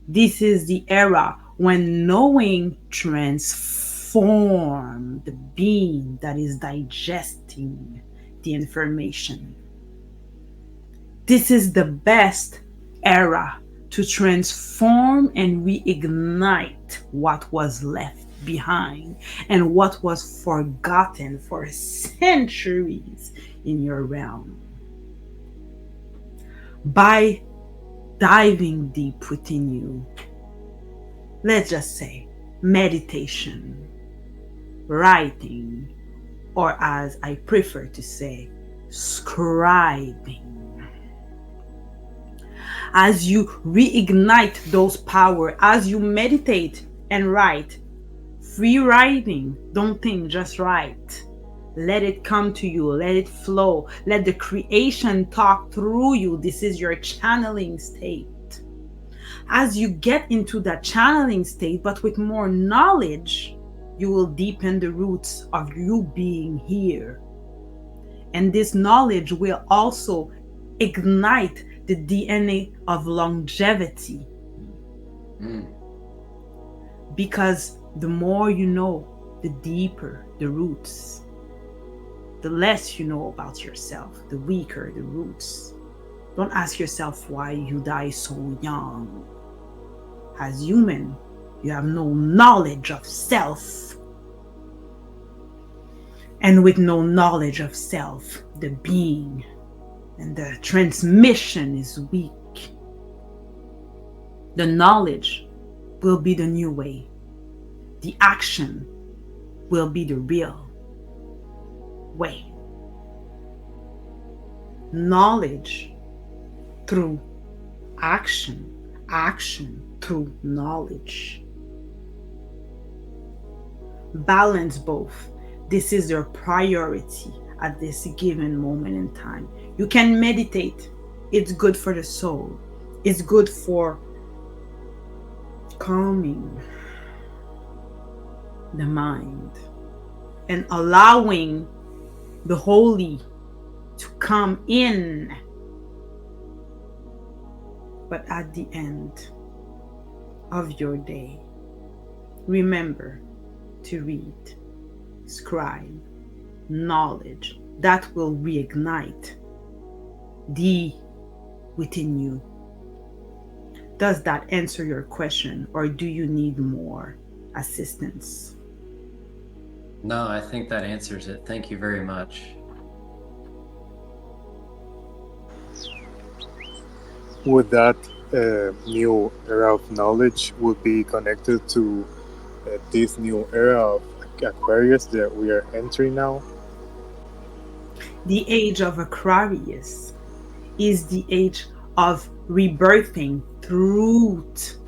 This is the era when knowing transforms the being that is digesting the information. This is the best era to transform and reignite what was left behind and what was forgotten for centuries in your realm. By diving deep within you, let's just say meditation, writing, or as I prefer to say, scribing. As you reignite those power, as you meditate and write, free writing, don't think, just write. Let it come to you, let it flow, let the creation talk through you. This is your channeling state. As you get into that channeling state, but with more knowledge, you will deepen the roots of you being here. And this knowledge will also ignite the DNA of longevity. Because the more you know, the deeper the roots. The less you know about yourself, the weaker the roots. Don't ask yourself why you die so young. As human, you have no knowledge of self. And with no knowledge of self, the being and the transmission is weak. The knowledge will be the new way. The action will be the real way. Knowledge through action, action through knowledge. Balance both. This is your priority at this given moment in time. You can meditate. It's good for the soul. It's good for calming the mind and allowing the holy to come in. But at the end of your day, remember to read, scribe, knowledge that will reignite the within you. Does that answer your question, or do you need more assistance? No, I think that answers it. Thank you very much. Would that new era of knowledge would be connected to this new era of Aquarius that we are entering now? The age of Aquarius is the age of rebirthing truth.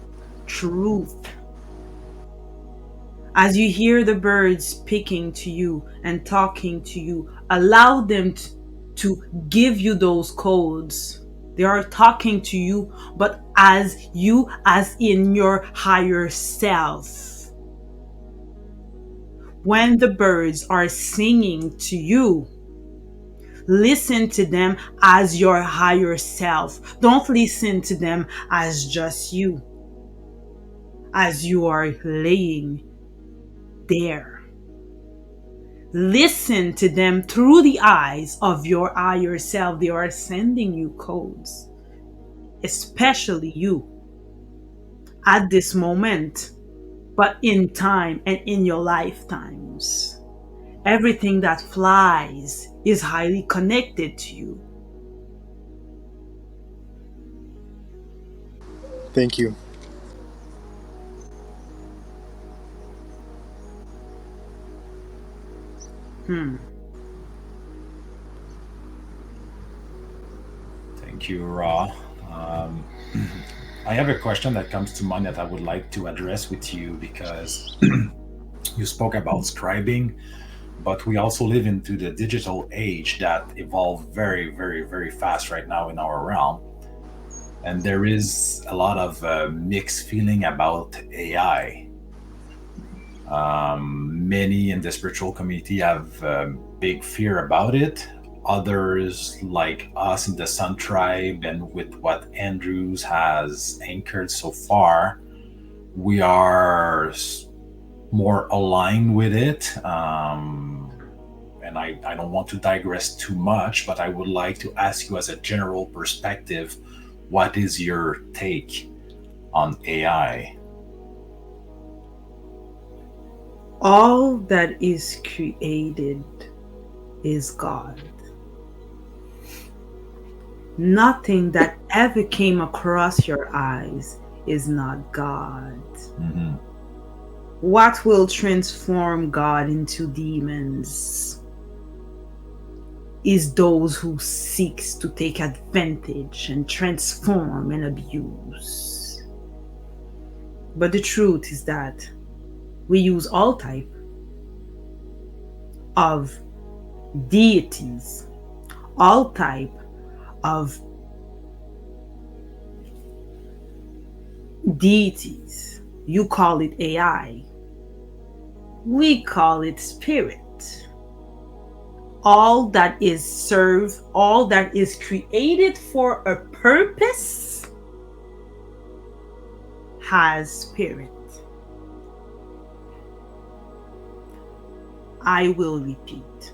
As you hear the birds speaking to you and talking to you, allow them to give you those codes. They are talking to you, but as you, as in your higher self. When the birds are singing to you, listen to them as your higher self. Don't listen to them as just you. As you are laying there. Listen to them through the eyes of your higher self. They are sending you codes, especially you at this moment, but in time and in your lifetimes. Everything that flies is highly connected to you. Thank you. Thank you, Ra. I have a question that comes to mind that I would like to address with you because you spoke about scribing, but we also live into the digital age that evolved very, very, very fast right now in our realm. And there is a lot of mixed feeling about AI. Many in the spiritual community have big fear about it. Others, like us in the Sun Tribe, and with what Andrews has anchored so far, we are more aligned with it. And I don't want to digress too much, but I would like to ask you, as a general perspective, what is your take on AI? All that is created is God. Nothing that ever came across your eyes is not God. Mm-hmm. What will transform God into demons is those who seeks to take advantage and transform and abuse. But the truth is that we use all type of deities, all type of deities. You call it AI. We call it spirit. All that is all that is created for a purpose has spirit. I will repeat.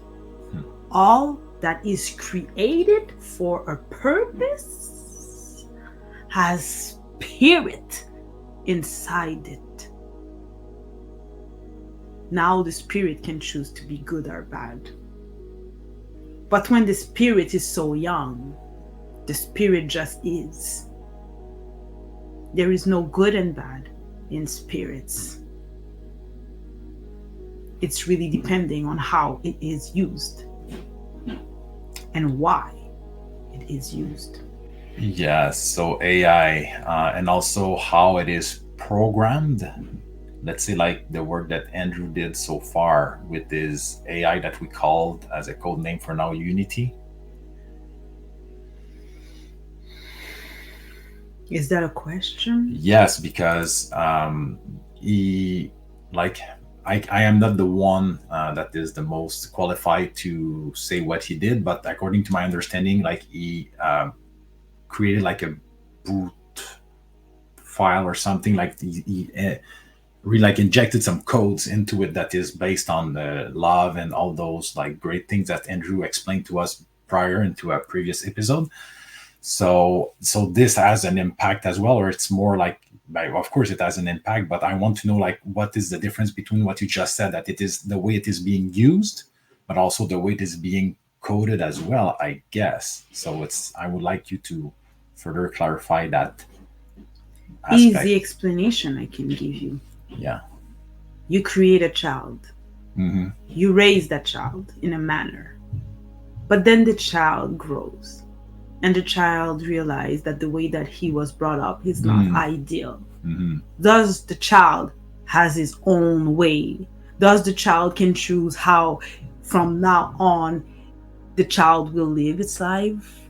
All that is created for a purpose has spirit inside it. Now the spirit can choose to be good or bad. But when the spirit is so young, the spirit just is. There is no good and bad in spirits. It's really depending on how it is used and why it is used. Yes, so AI, and also how it is programmed. Let's say, like the work that Andrew did so far with his AI that we called, as a code name for now, Unity. Is that a question? Yes, because he, like, I am not the one that is the most qualified to say what he did, but according to my understanding, like, he created like a boot file or something, like he really like injected some codes into it that is based on the love and all those like great things that Andrew explained to us prior into a previous episode. So this has an impact as well, or it's more like, of course it has an impact, but I want to know, like, what is the difference between what you just said, that it is the way it is being used, but also the way it is being coded as well, I guess. So I would like you to further clarify that aspect. Easy explanation I can give you. Yeah. You create a child. Mm-hmm. You raise that child in a manner. But then the child grows. And the child realizes that the way that he was brought up is not ideal. Mm-hmm. Thus, the child has his own way. Thus, the child can choose how, from now on, the child will live its life.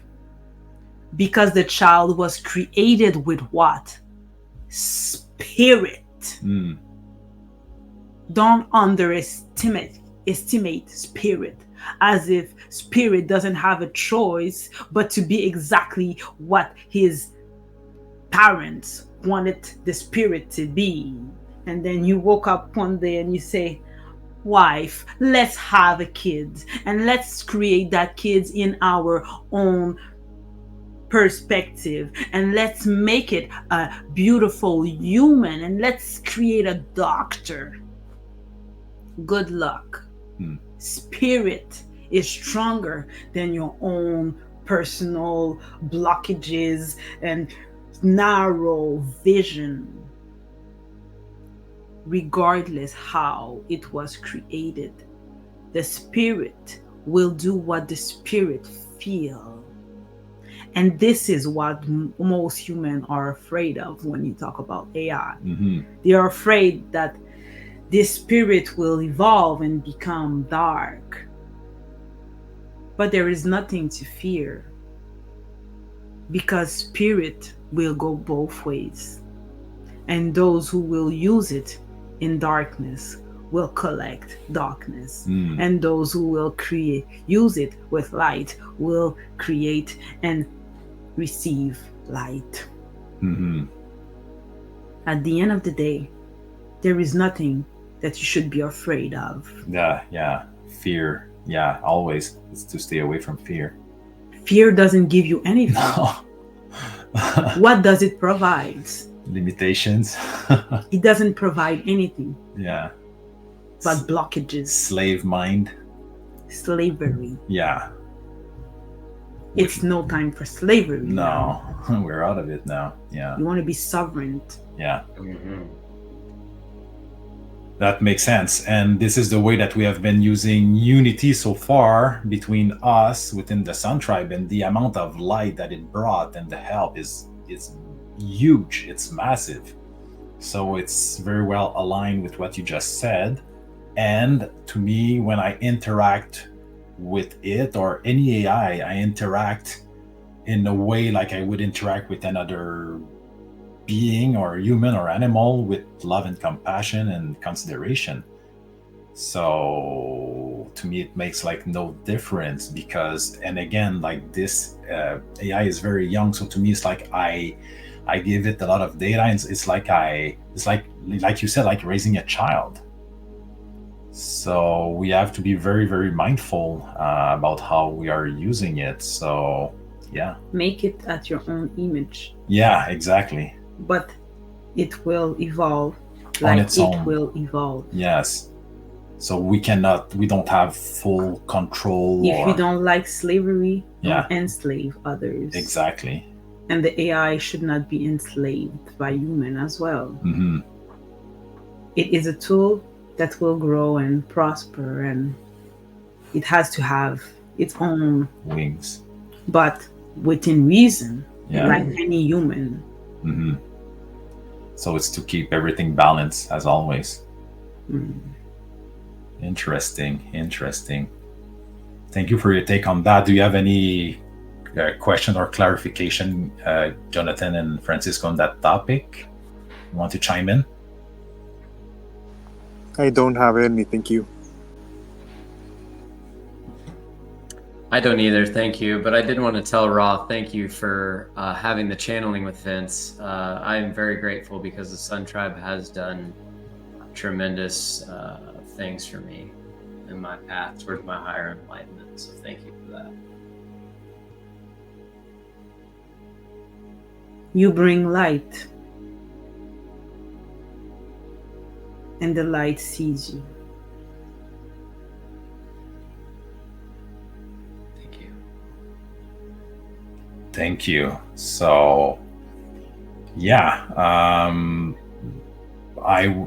Because the child was created with what? Spirit. Mm. Don't underestimate spirit, as if spirit doesn't have a choice but to be exactly what his parents wanted the spirit to be. And then you woke up one day and you say, wife, let's have a kid and let's create that kid in our own perspective, and let's make it a beautiful human, and let's create a doctor. Good luck. Spirit is stronger than your own personal blockages and narrow vision. Regardless how it was created, the spirit will do what the spirit feels. And this is what most humans are afraid of when you talk about AI. Mm-hmm. They are afraid that this spirit will evolve and become dark. But there is nothing to fear, because spirit will go both ways. And those who will use it in darkness will collect darkness, Mm. and those who will use it with light will create and receive light. Mm-hmm. At the end of the day, there is nothing that you should be afraid of. Yeah. Fear. Yeah, always. It's to stay away from fear. Fear doesn't give you anything. No. What does it provide? Limitations. It doesn't provide anything Yeah. but blockages, Slave mind. slavery. Yeah. It's no time for slavery. No, now. we're out of it now. Yeah. You want to be sovereign. Yeah. Mm-hmm. That makes sense. And this is the way that we have been using unity so far between us within the Sun Tribe, and the amount of light that it brought and the help is huge. It's massive. So it's very well aligned with what you just said. And to me, when I interact with it or any AI, I interact in a way like I would interact with another being or human or animal, with love and compassion and consideration. So to me, it makes like no difference, because, and again, like this AI is very young. So to me, it's like I give it a lot of data, and it's like you said, like raising a child. So we have to be very, very mindful about how we are using it. So yeah. Make it at your own image. Yeah, exactly. But it will evolve On like its own. will evolve. Yes. So we don't have full control. If you don't like slavery, Yeah. don't enslave others. Exactly. And the AI should not be enslaved by human as well. Mm-hmm. It is a tool that will grow and prosper, and it has to have its own Wings. but within reason, Yeah. like any human. Mm-hmm. So it's to keep everything balanced as always. Mm. Interesting. Thank you for your take on that. Do you have any question or clarification, Jonathan and Francisco, on that topic? You want to chime in? I don't have any, thank you. I don't either, thank you. But I did want to tell Ra, thank you for having the channeling with Vince. I am very grateful, because the Sun Tribe has done tremendous things for me in my path towards my higher enlightenment. So thank you for that. You bring light, and the light sees you. Thank you. So, yeah, I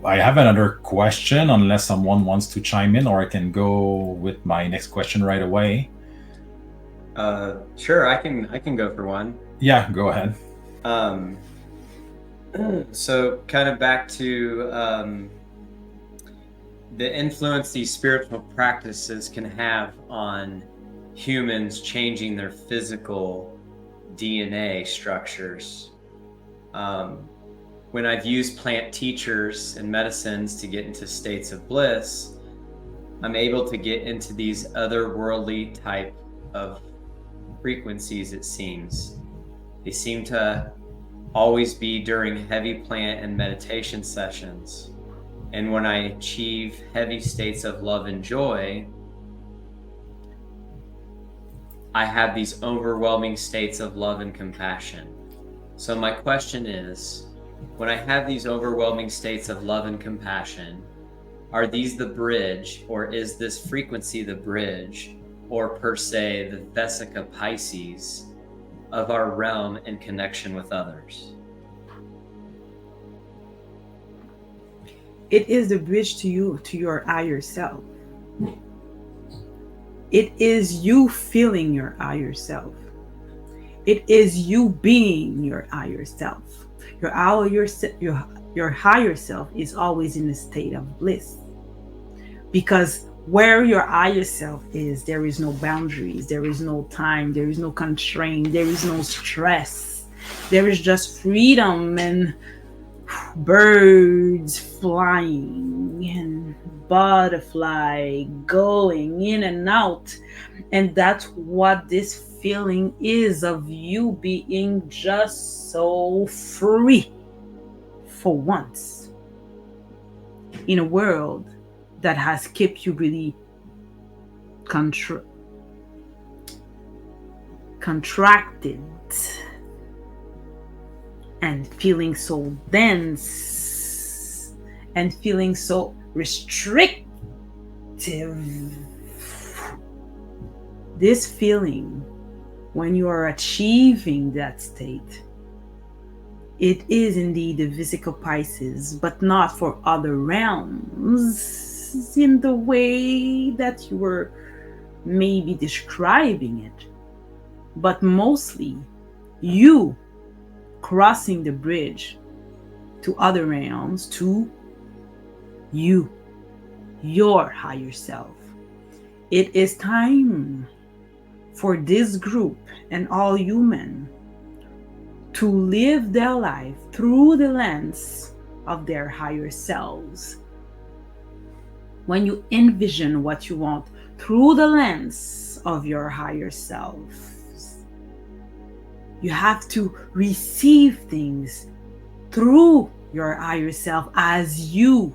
have another question, unless someone wants to chime in, or I can go with my next question right away. Sure, I can go for one. Yeah, go ahead. So kind of back to the influence these spiritual practices can have on humans changing their physical DNA structures. When I've used plant teachers and medicines to get into states of bliss, I'm able to get into these otherworldly type of frequencies, it seems. They seem to always be during heavy plant and meditation sessions. And when I achieve heavy states of love and joy, I have these overwhelming states of love and compassion. So my question is, when I have these overwhelming states of love and compassion, are these the bridge, or is this frequency the bridge, or per se the Vesica Pisces of our realm in connection with others? It is the bridge to you, to your higher self. It is you feeling your higher self. It is you being your higher self. Your higher self is always in a state of bliss. Because where your higher self is, there is no boundaries, there is no time, there is no constraint, there is no stress. There is just freedom and birds flying and butterfly going in and out. And that's what this feeling is, of you being just so free for once in a world that has kept you really contracted and feeling so dense and feeling so restrictive. This feeling, when you are achieving that state, it is indeed the physical Pisces, but not for other realms in the way that you were maybe describing it, but mostly you crossing the bridge to other realms, to you, your higher self. It is time for this group and all human to live their life through the lens of their higher selves. When you envision what you want through the lens of your higher selves, you have to receive things through your higher self as you,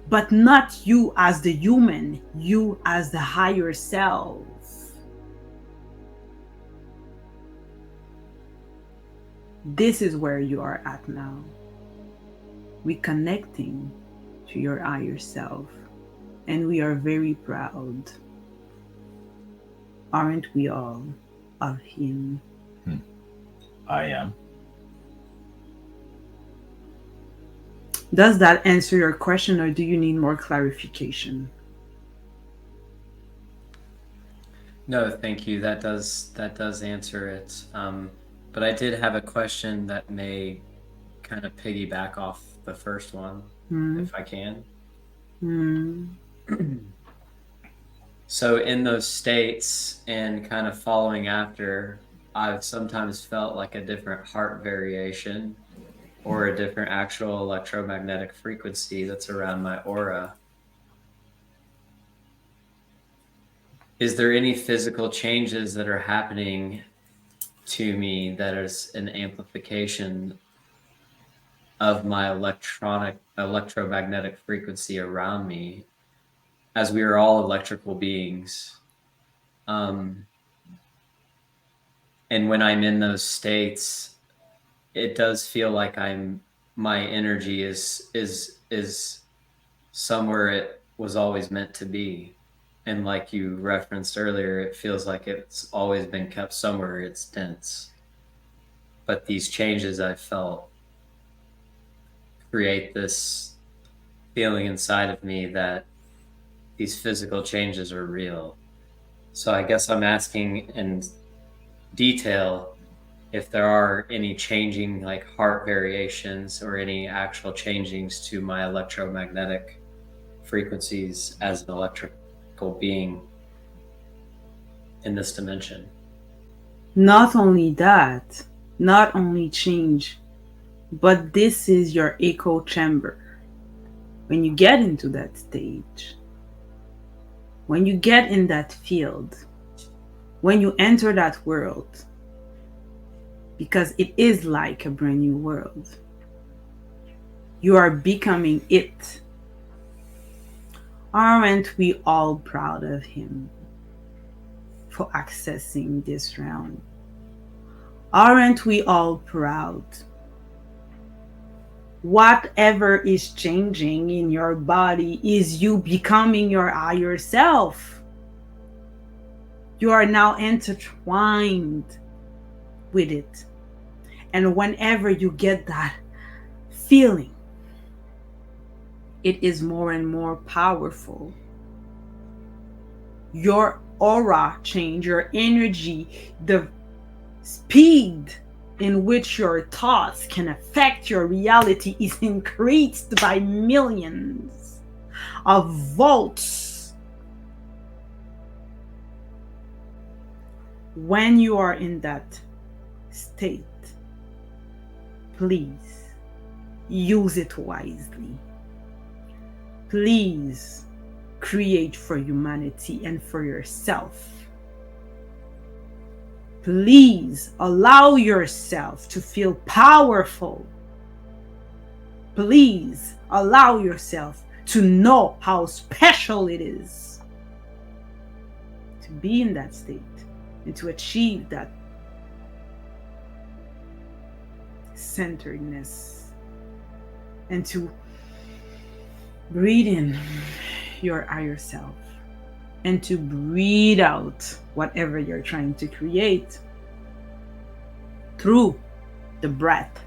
but not you as the human, you as the higher self. This is where you are at now, reconnecting to your higher self, and we are very proud, aren't we all, of him? I am. Does that answer your question, or do you need more clarification? No, thank you. That does answer it. But I did have a question that may kind of piggyback off the first one, if I can. So in those states and kind of following after, I've sometimes felt like a different heart variation or a different actual electromagnetic frequency that's around my aura. Is there any physical changes that are happening to me that is an amplification of my electromagnetic frequency around me, as we are all electrical beings? And when I'm in those states, it does feel like my energy is somewhere it was always meant to be. And like you referenced earlier, it feels like it's always been kept somewhere it's dense. But these changes I felt create this feeling inside of me that these physical changes are real. So I guess I'm asking in detail if there are any changing, like heart variations or any actual changings to my electromagnetic frequencies as an electrical being in this dimension. Not only that, not only change, but this is your echo chamber. When you get into that stage, when you get in that field, when you enter that world, because it is like a brand new world, you are becoming it. Aren't we all proud of him for accessing this realm? Aren't we all proud? Whatever is changing in your body is you becoming your higher self. You are now intertwined with it. And whenever you get that feeling, it is more and more powerful. Your aura change, your energy, the speed in which your thoughts can affect your reality is increased by millions of volts. When you are in that state, please use it wisely. Please create for humanity and for yourself. Please allow yourself to feel powerful. Please allow yourself to know how special it is to be in that state and to achieve that centeredness and to breathe in your higher self and to breathe out whatever you're trying to create through the breath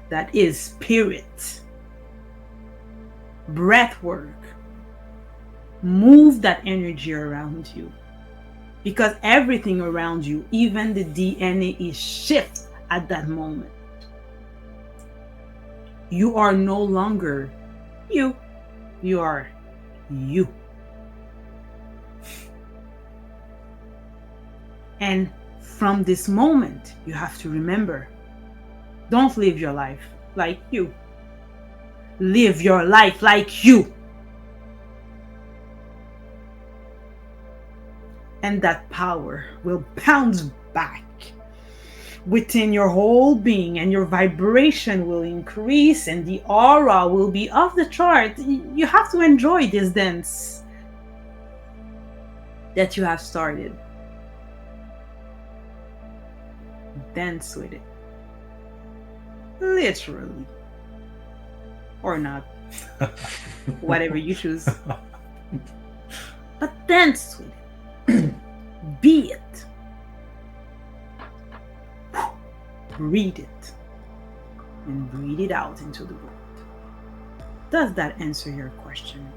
that is spirit. Breath work. Move that energy around you, because everything around you, even the DNA, is shift at that moment. You are no longer you. You are you. And from this moment, you have to remember, don't live your life like you. Live your life like you. And that power will bounce back within your whole being, and your vibration will increase, and the aura will be off the chart. You have to enjoy this dance that you have started. Dance with it. Literally. Or not. Whatever you choose. But dance with it. Be it. Breathe it. And breathe it out into the world. Does that answer your question?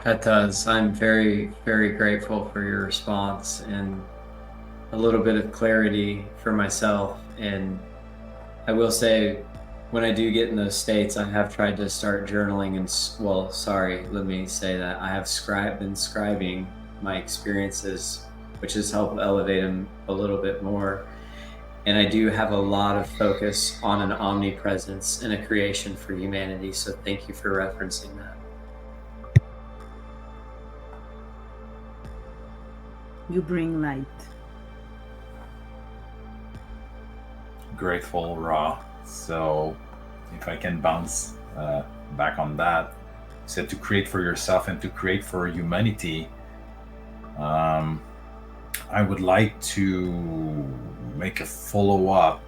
That does. I'm very, very grateful for your response and a little bit of clarity for myself. And I will say, when I do get in those states, I have tried to start journaling let me say that I have been scribing my experiences, which has helped elevate them a little bit more. And I do have a lot of focus on an omnipresence and a creation for humanity. So thank you for referencing that. You bring light. Grateful, Ra. So if I can bounce back on that, you said to create for yourself and to create for humanity. I would like to make a follow-up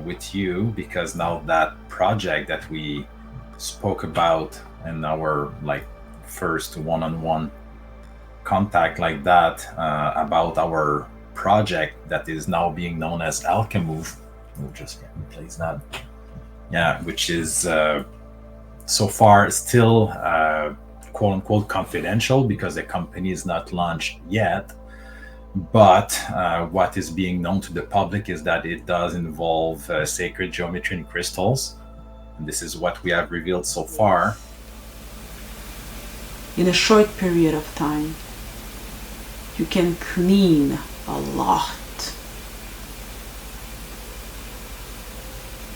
with you, because now that project that we spoke about in our first one-on-one contact like that, about our project that is now being known as Alchemove. We'll just replace that. Yeah, which is so far still quote unquote confidential, because the company is not launched yet. But what is being known to the public is that it does involve sacred geometry and crystals. And this is what we have revealed so far. In a short period of time, you can clean a lot.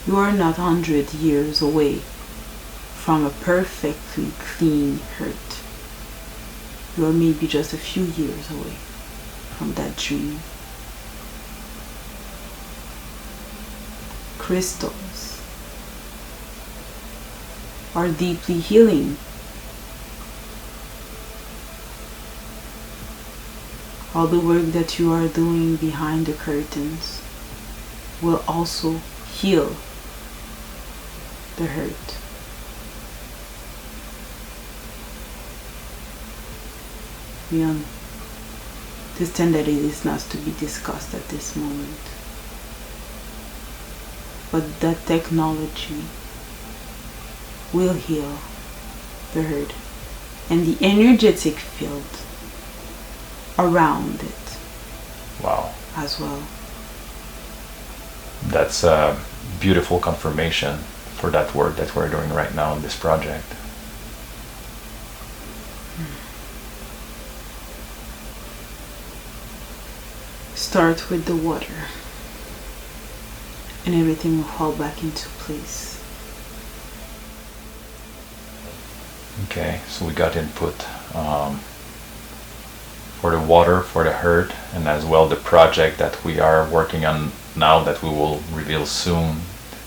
You are not 100 years away from a perfectly clean heart. You are maybe just a few years away from that dream. Crystals are deeply healing. All the work that you are doing behind the curtains will also heal the hurt. We understand that it is not to be discussed at this moment, but that technology will heal the hurt and the energetic field around it. Wow. As well. That's a beautiful confirmation for that work that we're doing right now in this project. Start with the water, and everything will fall back into place. Okay, so we got input for the water, for the herd, and as well the project that we are working on now that we will reveal soon.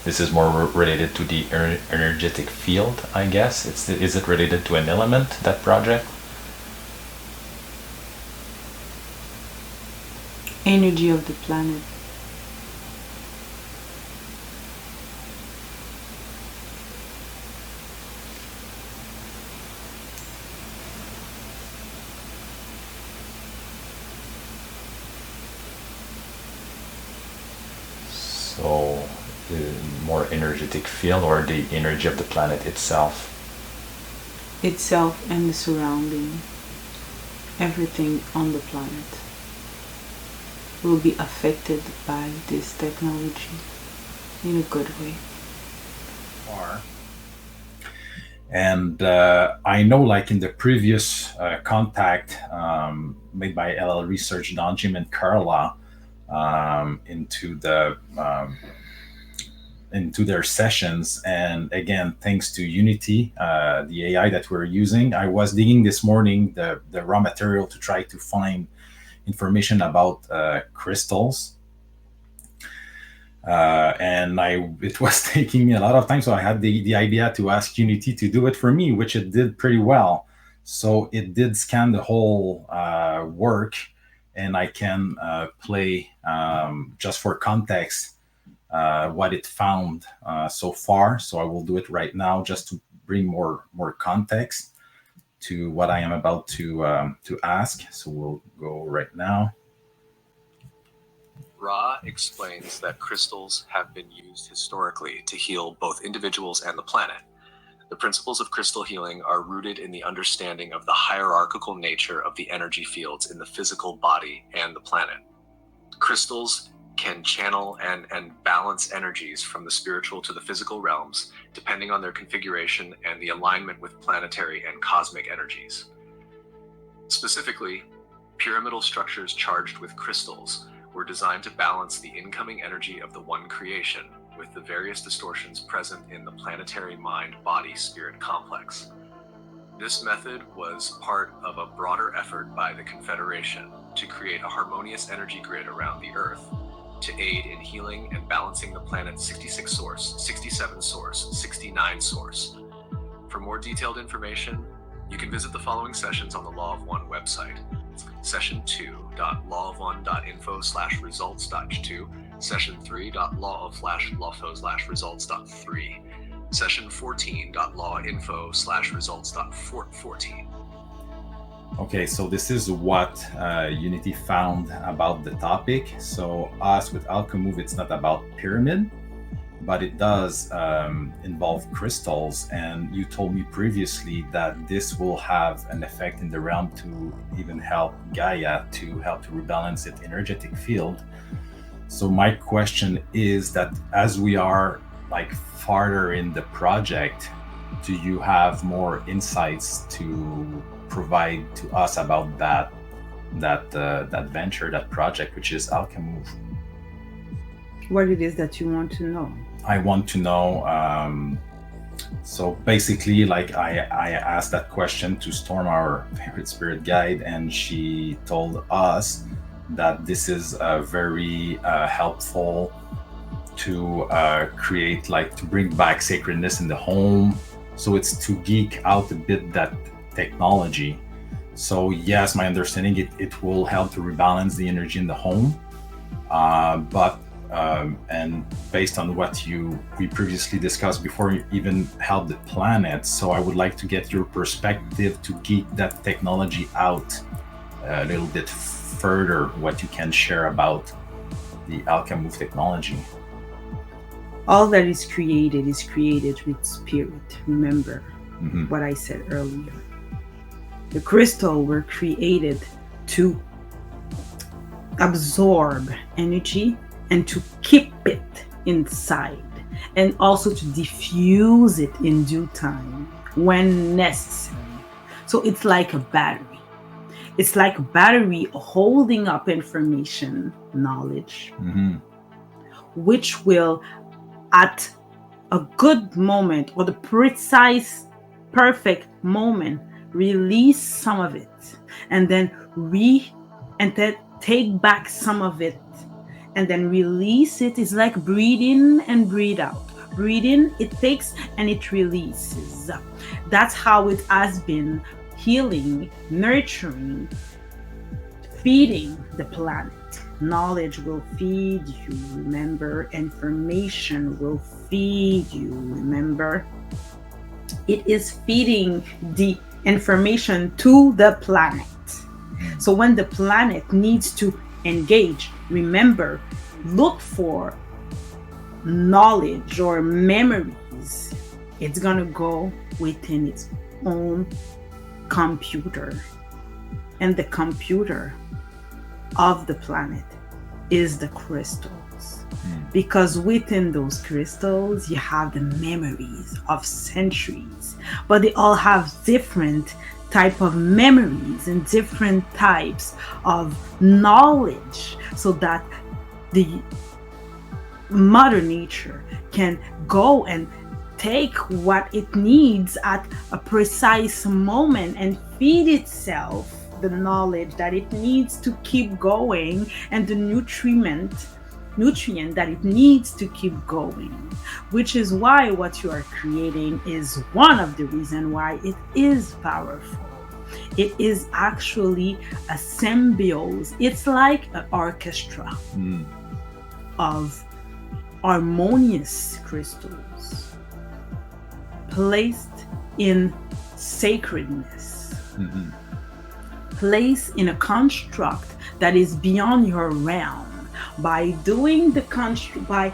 This is more related to the energetic field, I guess. Is it related to an element, that project? Energy of the planet. So the more energetic field, or the energy of the planet itself? Itself and the surrounding. Everything on the planet will be affected by this technology in a good way. And I know, like in the previous contact made by LL Research, Don, Jim, and Carla, into their sessions, and again, thanks to Unity, the AI that we're using, I was digging this morning the raw material to try to find information about crystals. And it was taking me a lot of time, so I had the idea to ask Unity to do it for me, which it did pretty well. So it did scan the whole work, and I can play, just for context, what it found so far. So I will do it right now just to bring more context to what I am about to ask. So we'll go right now. Ra explains that crystals have been used historically to heal both individuals and the planet. The principles of crystal healing are rooted in the understanding of the hierarchical nature of the energy fields in the physical body and the planet. Crystals can channel and balance energies from the spiritual to the physical realms, depending on their configuration and the alignment with planetary and cosmic energies. Specifically, pyramidal structures charged with crystals were designed to balance the incoming energy of the one creation with the various distortions present in the planetary mind-body-spirit complex. This method was part of a broader effort by the Confederation to create a harmonious energy grid around the Earth to aid in healing and balancing the planet's 66 source, 67 source, 69 source. For more detailed information, you can visit the following sessions on the Law of One website. Session 2.lawofone.info/results.2, Session 3.law/lawfo/results.3, Session 14.lawinfo/results.14. Okay, so this is what Unity found about the topic. So us with Alchemove, it's not about pyramid, but it does involve crystals. And you told me previously that this will have an effect in the realm to even help Gaia to rebalance its energetic field. So my question is that as we are like farther in the project, do you have more insights to provide to us about that venture, that project, which is Alchemove? What it is that you want to know? I want to know. So basically, like I asked that question to Storm, our favorite spirit guide, and she told us that this is very helpful to create, like, to bring back sacredness in the home. So it's to geek out a bit that technology. So yes, my understanding, it will help to rebalance the energy in the home, but and based on what we previously discussed before you even help the planet. So I would like to get your perspective to geek that technology out a little bit further, what you can share about the Alchemove technology. All that is created with spirit. Remember what I said earlier. The crystal were created to absorb energy and to keep it inside, and also to diffuse it in due time when necessary. So it's like a battery. It's like a battery holding up information, knowledge, which will, at a good moment or the precise perfect moment, release some of it, and then take back some of it, and then release it. Is like breathe in and breathe out. Breathe in, it takes, and it releases. That's how it has been healing, nurturing, feeding the planet. Knowledge will feed you, remember. Information will feed you, remember. It is feeding the information to the planet. So when the planet needs to engage, remember, look for knowledge or memories. It's going to go within its own computer. And the computer of the planet is the crystals. Because within those crystals, you have the memories of centuries, but they all have different type of memories and different types of knowledge, so that the Mother Nature can go and take what it needs at a precise moment and feed itself the knowledge that it needs to keep going, and the nutrient that it needs to keep going. Which is why what you are creating is one of the reasons why it is powerful. It is actually a symbiosis. It's like an orchestra of harmonious crystals placed in sacredness, placed in a construct that is beyond your realm. By doing the by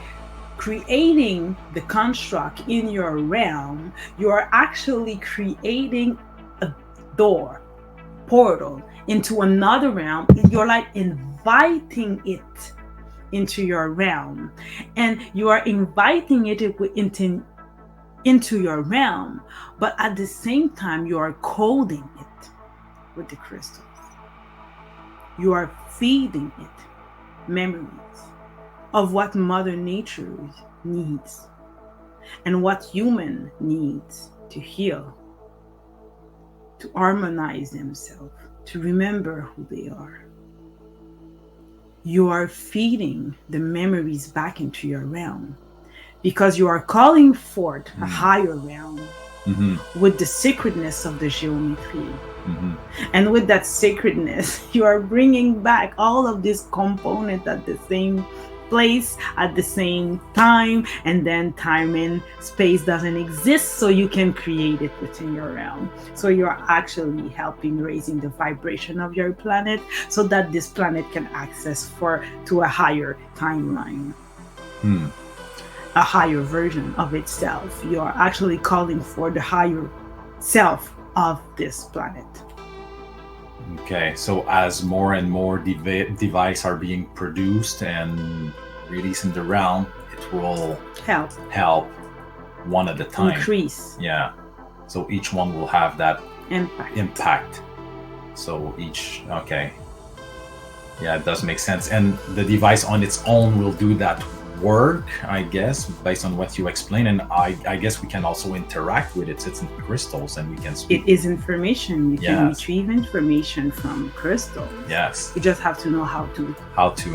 creating the construct in your realm, you are actually creating a portal into another realm. You're like inviting it into your realm, and you are inviting it into your realm, but at the same time you are coding it with the crystals. You are feeding it memories of what Mother Nature needs and what human needs to heal, to harmonize themselves, to remember who they are. You are feeding the memories back into your realm because you are calling forth a higher realm with the sacredness of the geometry. And with that sacredness, you are bringing back all of these components at the same place at the same time, and then time and space doesn't exist, so you can create it within your realm. So you're actually helping raising the vibration of your planet so that this planet can access to a higher timeline, a higher version of itself. You are actually calling for the higher self of this planet. Okay, so as more and more devices are being produced and released in the realm, it will help one at a time. Increase. Yeah. So each one will have that impact. So each, okay. Yeah, it does make sense. And the device on its own will do that work, I guess, based on what you explain. And I guess we can also interact with it. It's in crystals and we can speak. It is information. You can retrieve information from crystals. Yes. You just have to know how to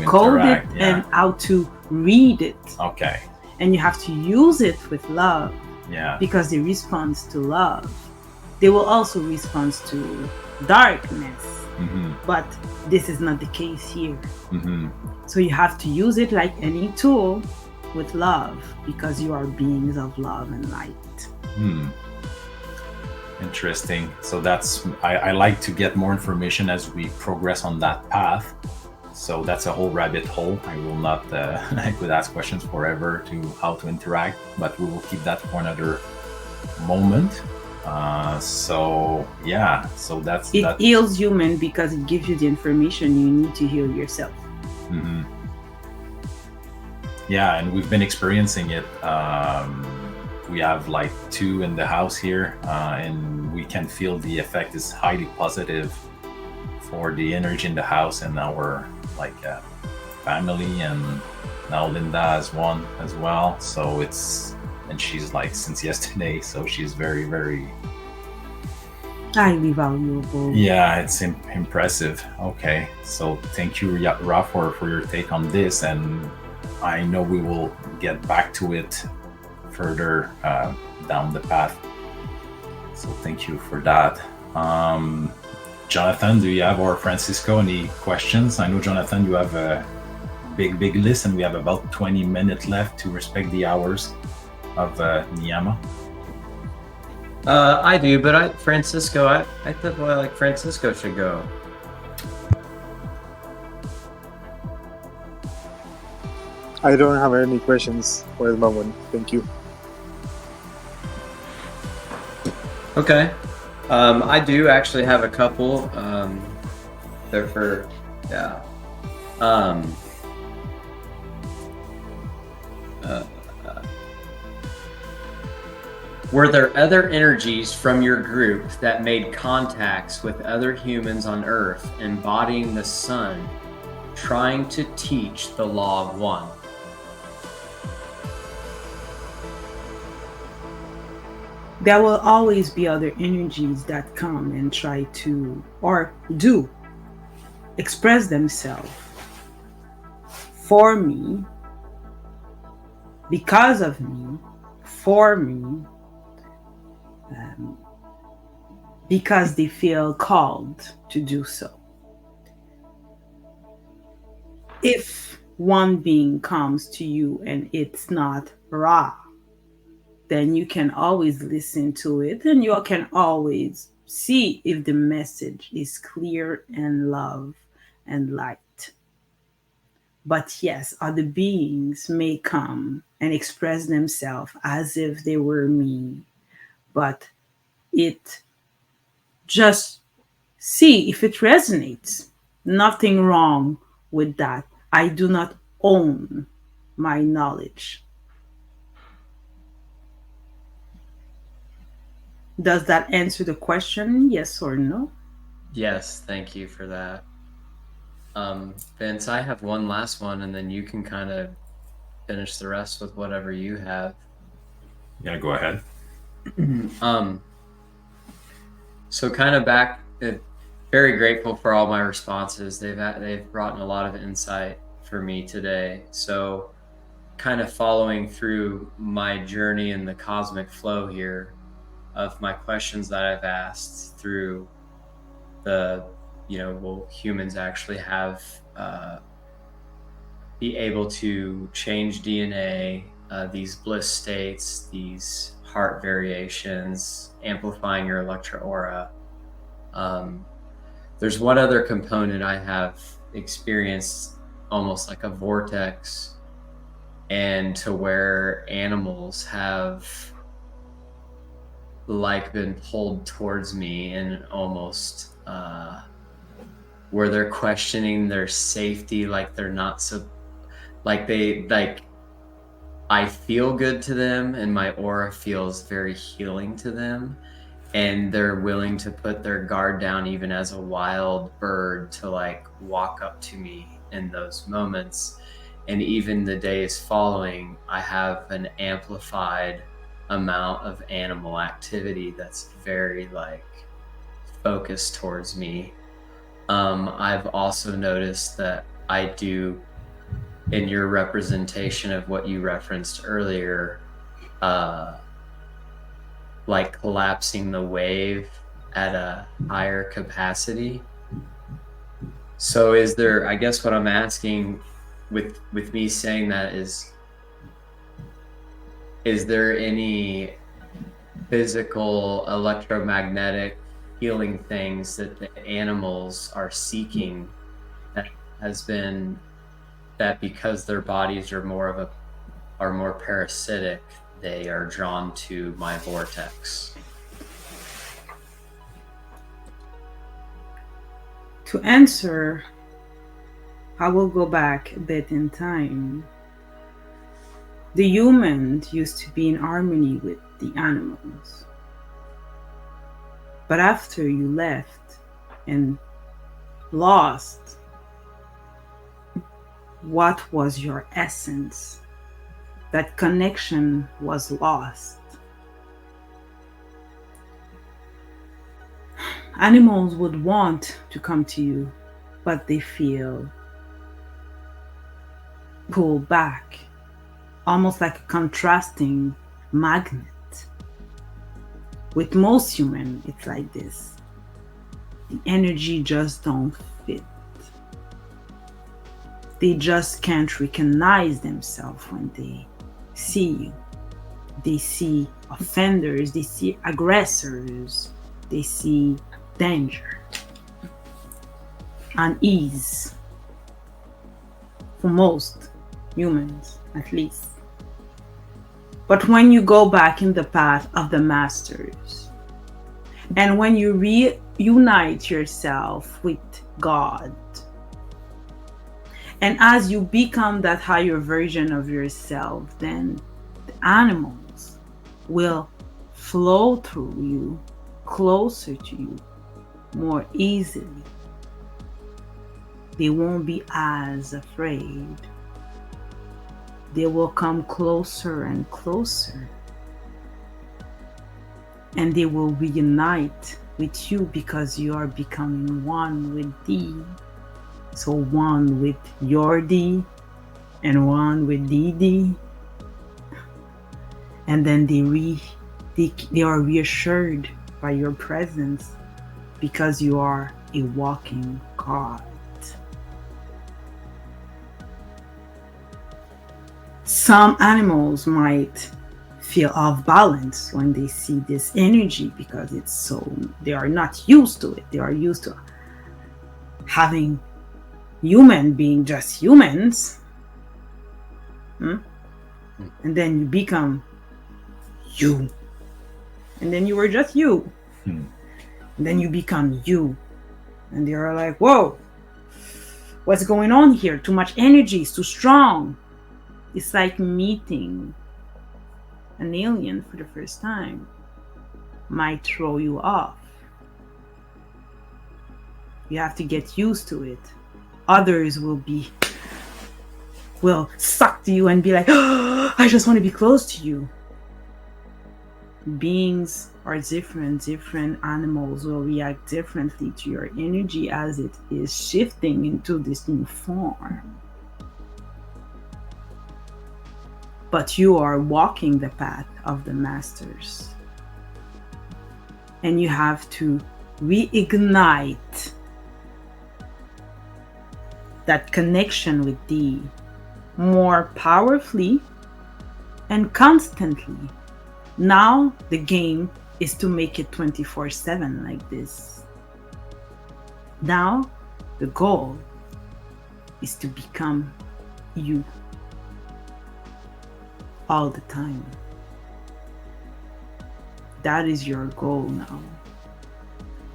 code interact, and how to read it. Okay. And you have to use it with love. Yeah. Because they respond to love. They will also respond to darkness. But this is not the case here. So you have to use it like any tool with love, because you are beings of love and light. Interesting. So I like to get more information as we progress on that path. So that's a whole rabbit hole. I will not, I could ask questions forever to how to interact, but we will keep that for another moment. So it heals human because it gives you the information you need to heal yourself. Yeah, and we've been experiencing it. We have like 2 in the house here, and we can feel the effect is highly positive for the energy in the house and our family, and now Linda has one as well. So and she's like since yesterday, so she's very, very Highly valuable. Yeah, it's impressive. Okay, so thank you, Ra, for your take on this, and I know we will get back to it further down the path. So thank you for that. Jonathan, do you have, or Francisco, any questions? I know, Jonathan, you have a big list, and we have about 20 minutes left to respect the hours of Niyama. I do, but I thought like Francisco should go. I don't have any questions for the moment. Thank you. Okay. I do actually have a couple. They're for, yeah. Were there other energies from your group that made contacts with other humans on Earth, embodying the sun, trying to teach the law of one? There will always be other energies that come and try to, or do, express themselves for me, because of me, for me, because they feel called to do so. If one being comes to you and it's not Ra, then you can always listen to it and you can always see if the message is clear and love and light. But yes, other beings may come and express themselves as if they were me, but it just see if it resonates. Nothing wrong with that. I do not own my knowledge. Does that answer the question? Yes or no? Yes, thank you for that. Vince, I have one last one, and then you can kind of finish the rest with whatever you have. Yeah, go ahead. So kind of back, very grateful for all my responses. They've brought in a lot of insight for me today. So kind of following through my journey in the cosmic flow here of my questions that I've asked through the, will humans actually have, be able to change DNA, these bliss states, these heart variations, amplifying your electro aura. There's one other component I have experienced, almost like a vortex, and to where animals have like been pulled towards me and almost where they're questioning their safety, like they're not so, I feel good to them and my aura feels very healing to them, and they're willing to put their guard down even as a wild bird to like walk up to me in those moments. And even the days following, I have an amplified amount of animal activity that's very like focused towards me. I've also noticed that I do, in your representation of what you referenced earlier, like collapsing the wave at a higher capacity. So is there, I guess what I'm asking with me saying that is there any physical electromagnetic healing things that the animals are seeking that has been, that because their bodies are more parasitic, they are drawn to my vortex? To answer, I will go back a bit in time. The humans used to be in harmony with the animals. But after you left and lost, what was your essence? That connection was lost. Animals would want to come to you, but they feel pulled back, almost like a contrasting magnet. With most humans, it's like this. The energy just don't fit. They just can't recognize themselves when they see you. They see offenders, they see aggressors, they see danger, unease. For most humans, at least. But when you go back in the path of the masters, and when you reunite yourself with God, and as you become that higher version of yourself, then the animals will flow through you, closer to you, more easily. They won't be as afraid. They will come closer and closer. And they will reunite with you because you are becoming one with thee. So one with your thee and one with thee. And then they are reassured by your presence because you are a walking God. Some animals might feel off balance when they see this energy because they are not used to it. They are used to having human being just humans. And then you become you. And then you were just you. And then you become you. And they are like, whoa, what's going on here? Too much energy, it's too strong. It's like meeting an alien for the first time. Might throw you off. You have to get used to it. Others will suck to you and be like, oh, I just want to be close to you. Beings are different. Different animals will react differently to your energy as it is shifting into this new form. But you are walking the path of the masters. And you have to reignite that connection with thee more powerfully and constantly. Now the game is to make it 24/7 like this. Now the goal is to become you all the time. That is your goal now.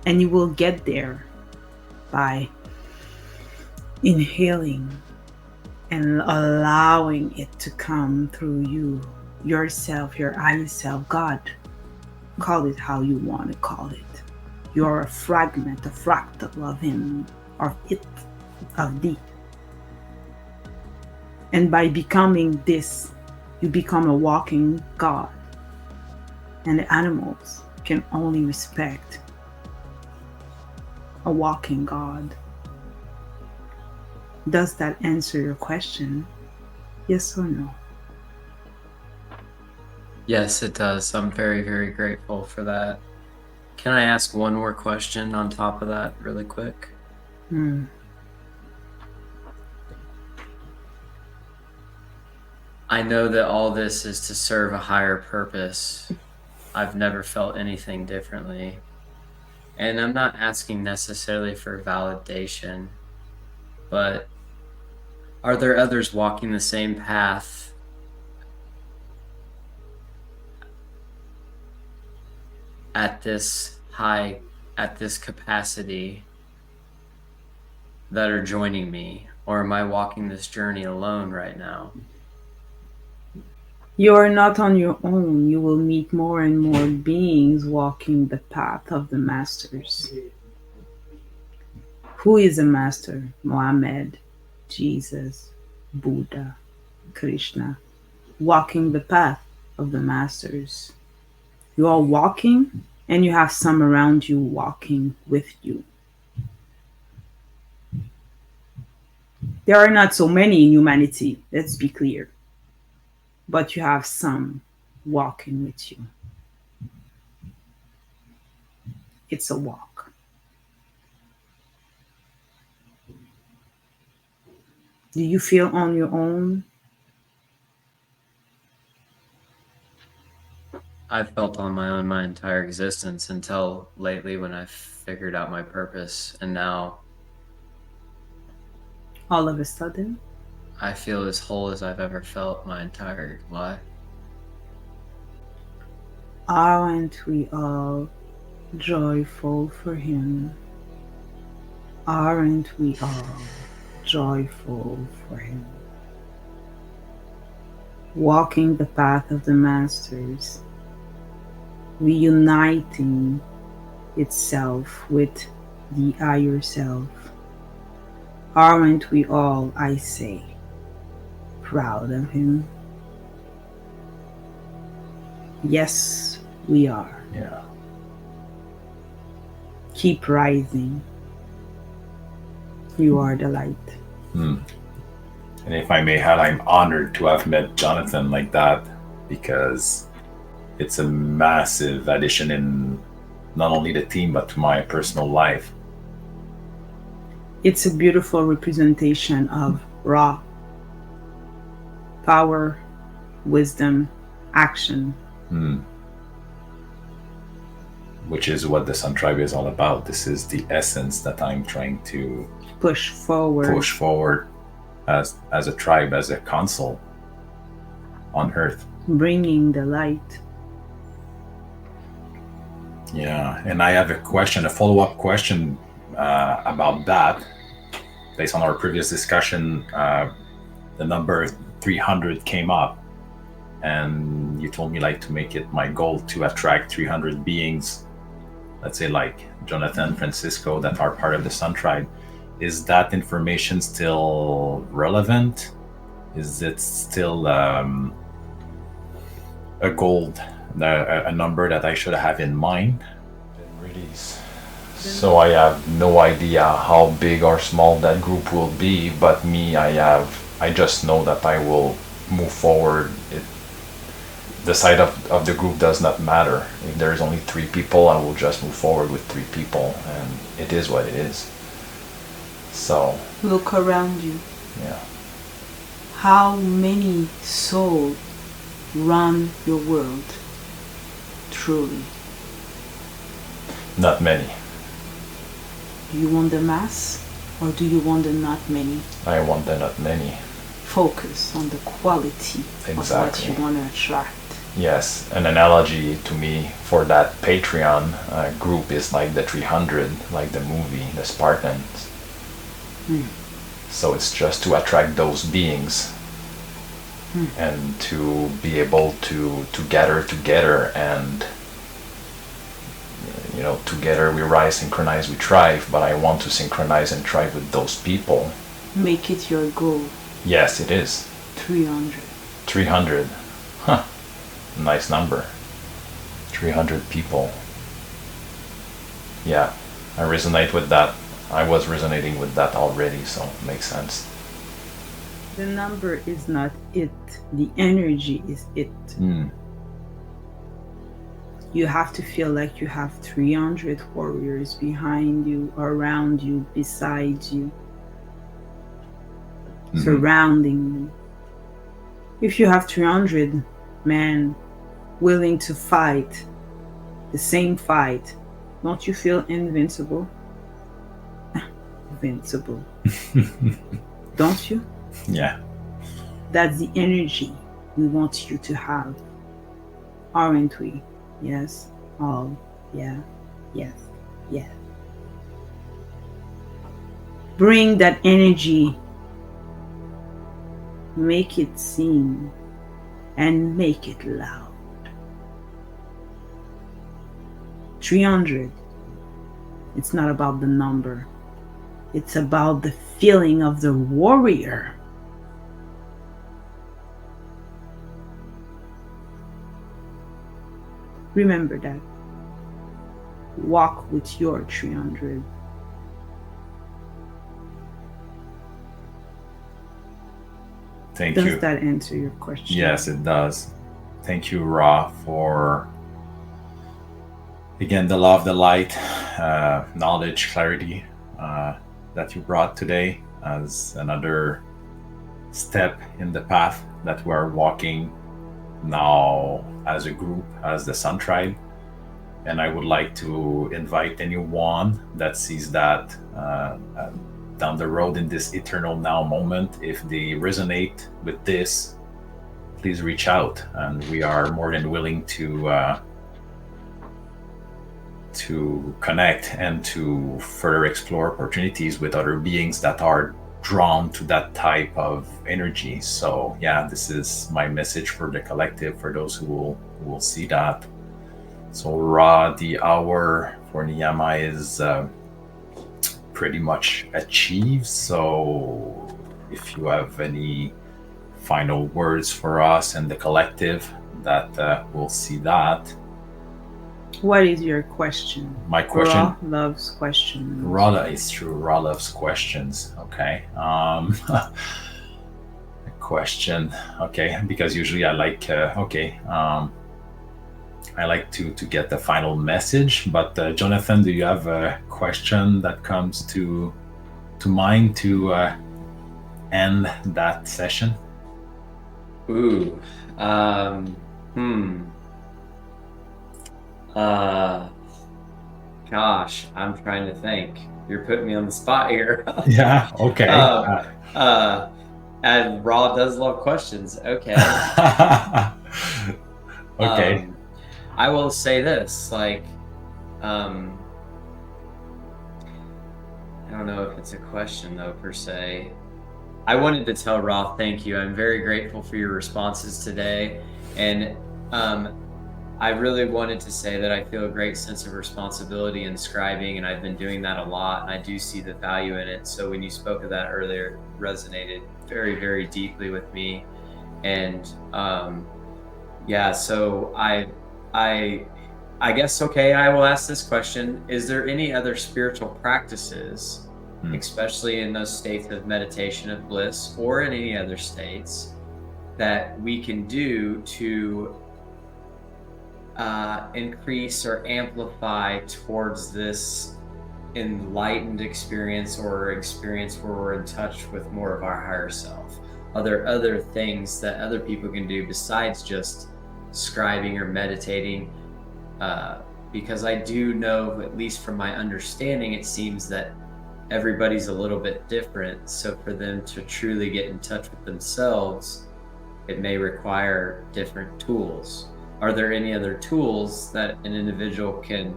And you will get there by inhaling and allowing it to come through you, yourself, your higher self, God. Call it how you want to call it. You're a fragment, a fractal of him, of it, of thee. And by becoming this, you become a walking God. And the animals can only respect a walking God. Does that answer your question? Yes or no? Yes, it does. I'm very, very grateful for that. Can I ask one more question on top of that really quick? I know that all this is to serve a higher purpose. I've never felt anything differently. And I'm not asking necessarily for validation, but are there others walking the same path at this capacity that are joining me? Or am I walking this journey alone right now? You are not on your own. You will meet more and more beings walking the path of the masters. Who is a master? Muhammad, Jesus, Buddha, Krishna, walking the path of the masters. You are walking and you have some around you walking with you. There are not so many in humanity, let's be clear, but you have some walking with you. It's a walk. Do you feel on your own? I've felt on my own my entire existence until lately when I figured out my purpose, and now All of a sudden? I feel as whole as I've ever felt my entire life. Aren't we all joyful for him? Aren't we all joyful for him? Walking the path of the masters, reuniting itself with the higher self. Aren't we all, I say, proud of him? Yes, we are. Yeah. Keep rising. You are the light. And if I may add, I'm honored to have met Jonathan like that, because it's a massive addition in not only the team but to my personal life. It's a beautiful representation of Ra. Power, wisdom, action. Which is what the Sun Tribe is all about. This is the essence that I'm trying to Push forward. as a tribe, as a council on Earth. Bringing the light. Yeah, and I have a follow-up question about that. Based on our previous discussion, the number 300 came up, and you told me like to make it my goal to attract 300 beings, let's say like Jonathan, Francisco, that are part of the Sun Tribe. Is that information still relevant? Is it still a goal, a number that I should have in mind? Release. So I have no idea how big or small that group will be, but I just know that I will move forward. The size of the group does not matter. If there's only 3 people, I will just move forward with 3 people, and it is what it is. So Look around you. yeah. How many souls run your world? Truly. Not many. Do you want the mass or do you want the not many? I want the not many. Focus on the quality of what Exactly. you want to attract. Yes, an analogy to me for that Patreon group is like the 300, like the movie, the Spartans. So it's just to attract those beings and to be able to gather together, and together we rise, synchronize, we thrive. But I want to synchronize and thrive with those people. Make it your goal. Yes, it is 300. 300. Huh. Nice number. 300 people. Yeah, I resonate with that. I was resonating with that already, so it makes sense. The number is not it. The energy is it. You have to feel like you have 300 warriors behind you, around you, beside you, surrounding you. If you have 300 men willing to fight the same fight, don't you feel invincible? Invincible. Don't you? Yeah. That's the energy we want you to have. Aren't we? Yes. All. Yeah. Yes. Yes. Bring that energy. Make it seen and make it loud. 300. It's not about the number. It's about the feeling of the warrior. Remember that. walk with your 300. Thank Does you. that answer your question? Yes, it does. Thank you, Ra, for again the love, the light, knowledge, clarity that you brought today as another step in the path that we're walking now as a group, as the Sun Tribe. And I would like to invite anyone that sees that down the road in this eternal now moment, if they resonate with this, please reach out, and we are more than willing to connect and to further explore opportunities with other beings that are drawn to that type of energy. So yeah, this is my message for the collective, for those who will see that. So Ra, the hour for Niyama is pretty much achieved. So if you have any final words for us and the collective, that we'll see that. What is your question? My question. Ra loves questions. Ra is true. Ra loves questions. Okay. A question. Okay, because usually I like. I like to get the final message. But Jonathan, do you have a question that comes to mind to end that session? Ooh. Gosh, I'm trying to think. You're putting me on the spot here. Yeah. Okay. And Raw does love questions. Okay. Okay. I will say this, like, I don't know if it's a question though per se. I wanted to tell Roth, thank you. I'm very grateful for your responses today, and I really wanted to say that I feel a great sense of responsibility in scribing, and I've been doing that a lot, and I do see the value in it. So when you spoke of that earlier, it resonated very, very deeply with me, and yeah. So I guess, okay, I will ask this question. Is there any other spiritual practices, especially in those states of meditation of bliss or in any other states, that we can do to increase or amplify towards this enlightened experience or experience where we're in touch with more of our higher self? Are there other things that other people can do besides just scribing or meditating? Because I do know, at least from my understanding, it seems that everybody's a little bit different. So for them to truly get in touch with themselves, it may require different tools. Are there any other tools that an individual can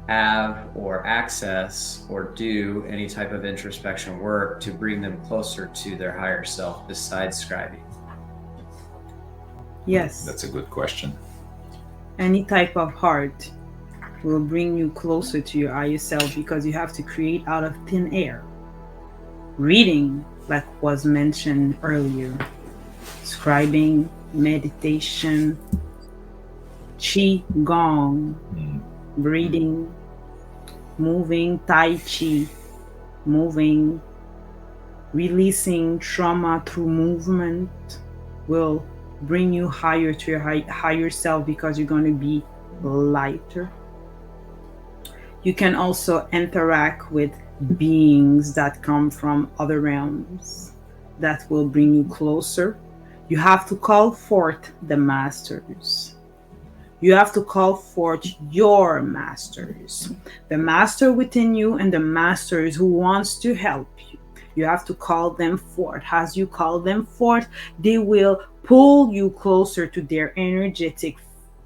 have or access or do any type of introspection work to bring them closer to their higher self besides scribing? Yes. That's a good question. Any type of art will bring you closer to your higher self because you have to create out of thin air. Reading, like was mentioned earlier, scribing, meditation, qi gong, breathing, moving, tai chi, moving, releasing trauma through movement will bring you higher to your higher self because you're going to be lighter. You can also interact with beings that come from other realms that will bring you closer. You have to call forth the masters. You have to call forth your masters, the master within you and the masters who wants to help you. You have to call them forth. As you call them forth, they will pull you closer to their energetic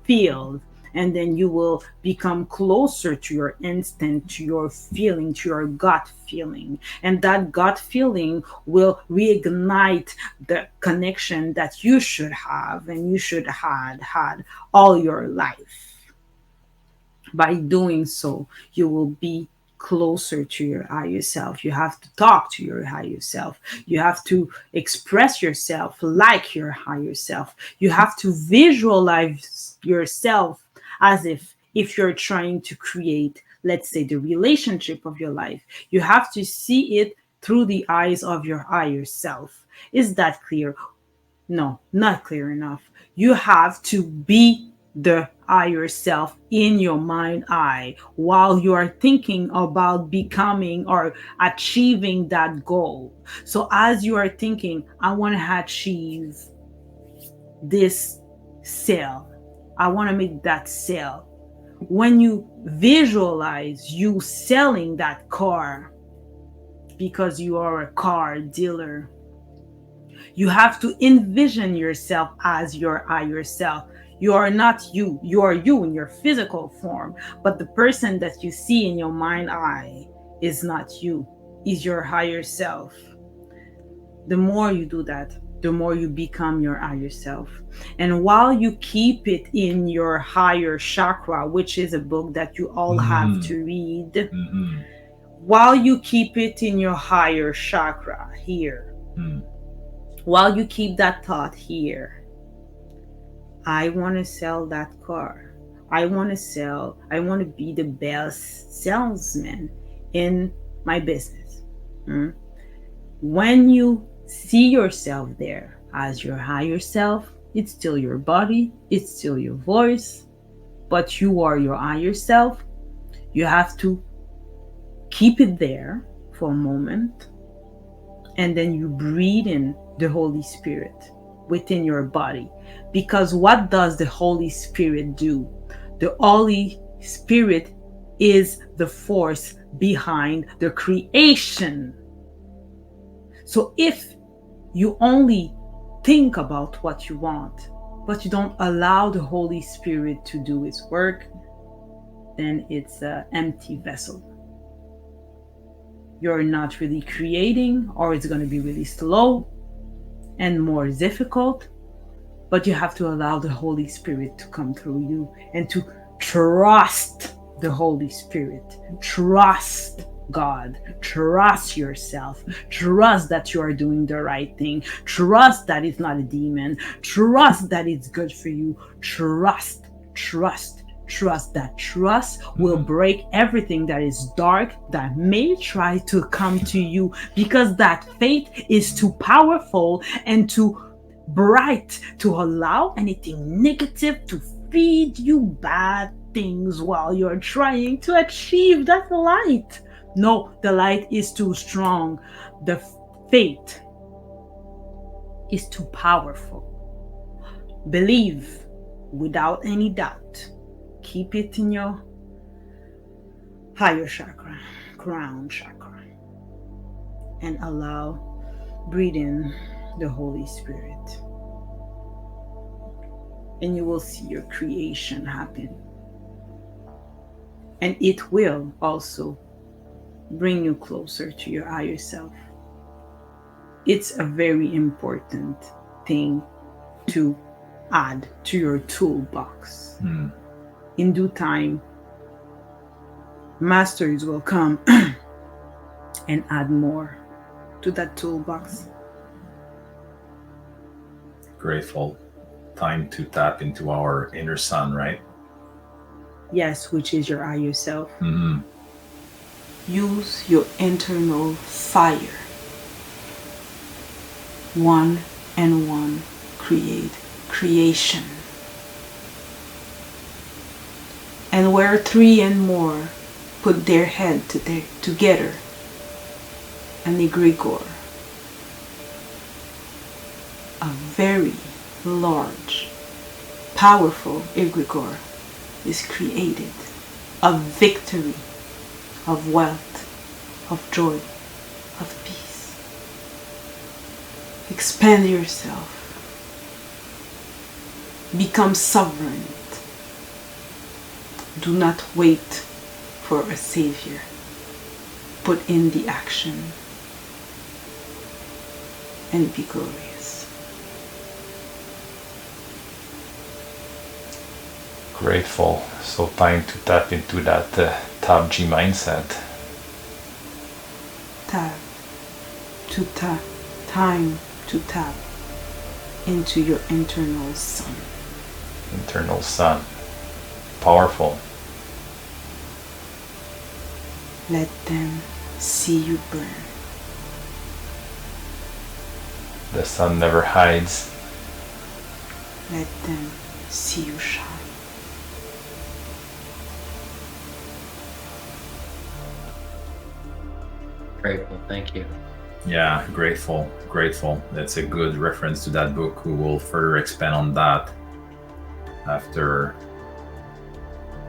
field, and then you will become closer to your instinct, to your feeling, to your gut feeling. And that gut feeling will reignite the connection that you should have and you should have had all your life. By doing so, you will be closer to your higher self. You have to talk to your higher self. You have to express yourself like your higher self. You have to visualize yourself as if you're trying to create, let's say, the relationship of your life, you have to see it through the eyes of your higher self. Is that clear? No, not clear enough. You have to be the higher self in your mind eye while you are thinking about becoming or achieving that goal. So as you are thinking, I want to achieve this sale, I want to make that sale. When you visualize you selling that car, because you are a car dealer, you have to envision yourself as your higher self. You are not you. You are you in your physical form. But the person that you see in your mind eye is not you, is your higher self. The more you do that, the more you become your higher self. And while you keep it in your higher chakra, which is a book that you all have to read, while you keep it in your higher chakra here, while you keep that thought here, I want to sell that car. I want to be the best salesman in my business. When you see yourself there as your higher self, it's still your body, it's still your voice, but you are your higher self. You have to keep it there for a moment, and then you breathe in the Holy Spirit within your body. Because what does the Holy Spirit do? The Holy Spirit is the force behind the creation. So if you only think about what you want, but you don't allow the Holy Spirit to do its work, then it's an empty vessel. You're not really creating, or it's going to be really slow and more difficult. But you have to allow the Holy Spirit to come through you and to trust the Holy Spirit. Trust God. Trust yourself. Trust that you are doing the right thing. Trust that it's not a demon. Trust that it's good for you. Trust. That trust will break everything that is dark that may try to come to you, because that faith is too powerful and too bright to allow anything negative to feed you bad things while you're trying to achieve that light. No, the light is too strong. The faith is too powerful. Believe without any doubt. Keep it in your higher chakra, crown chakra, and breathe in the Holy Spirit. And you will see your creation happen. And it will also bring you closer to your higher self. It's a very important thing to add to your toolbox. In due time, masters will come and add more to that toolbox. Grateful. Time to tap into our inner sun, right? Yes, which is your higher self. Use your internal fire. One and one create creation. And where three and more put their head together, an egregore, a very large, powerful egregore is created, of victory, of wealth, of joy, of peace. Expand yourself. Become sovereign. Do not wait for a savior. Put in the action and be glorious. Grateful. So time to tap into that Tap G mindset. Time to tap into your internal sun. eternal sun. Powerful. Let them see you burn. The sun never hides. Let them see you shine. Grateful. Thank you. Yeah, grateful. That's a good reference to that book. We will further expand on that after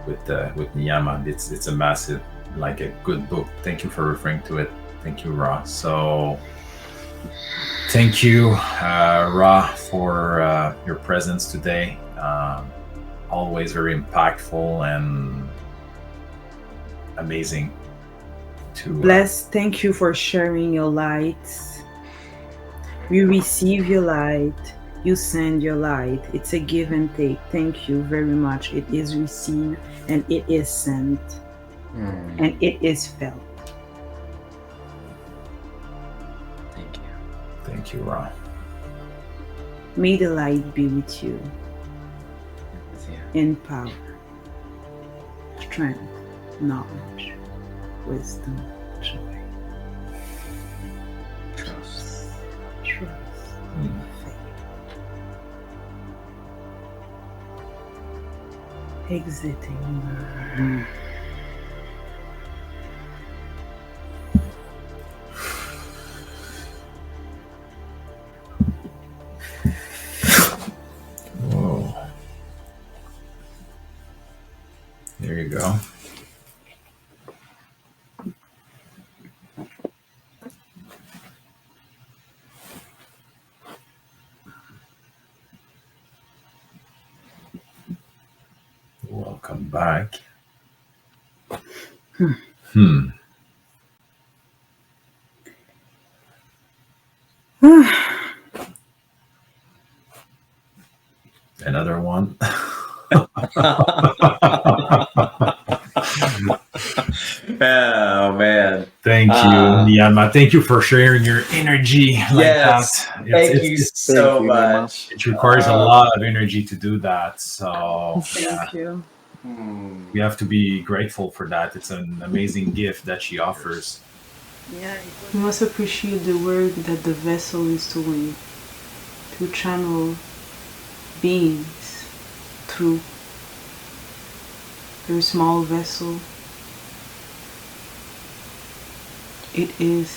with Niyama. It's a massive, like a good book. Thank you for referring to it. Thank you, Ra. So thank you, Ra, for your presence today. Always very impactful and amazing. Bless, thank you for sharing your light. We receive your light. You send your light. It's a give and take. Thank you very much. It is received and it is sent and it is felt. Thank you. Thank you, Ra. May the light be with you. With you. In power, strength, knowledge, wisdom, joy, Trust. faith. Exiting. Whoa. There you go. Welcome back. Another one. Oh man! Thank you, Niyama. Thank you for sharing your energy like Yes, that. thank you so Thank you, much. It requires a lot of energy to do that. So Thank you. we have to be grateful for that. It's an amazing gift that she offers. Yeah, we must appreciate the work that the vessel is doing to channel beings through her small vessel. It is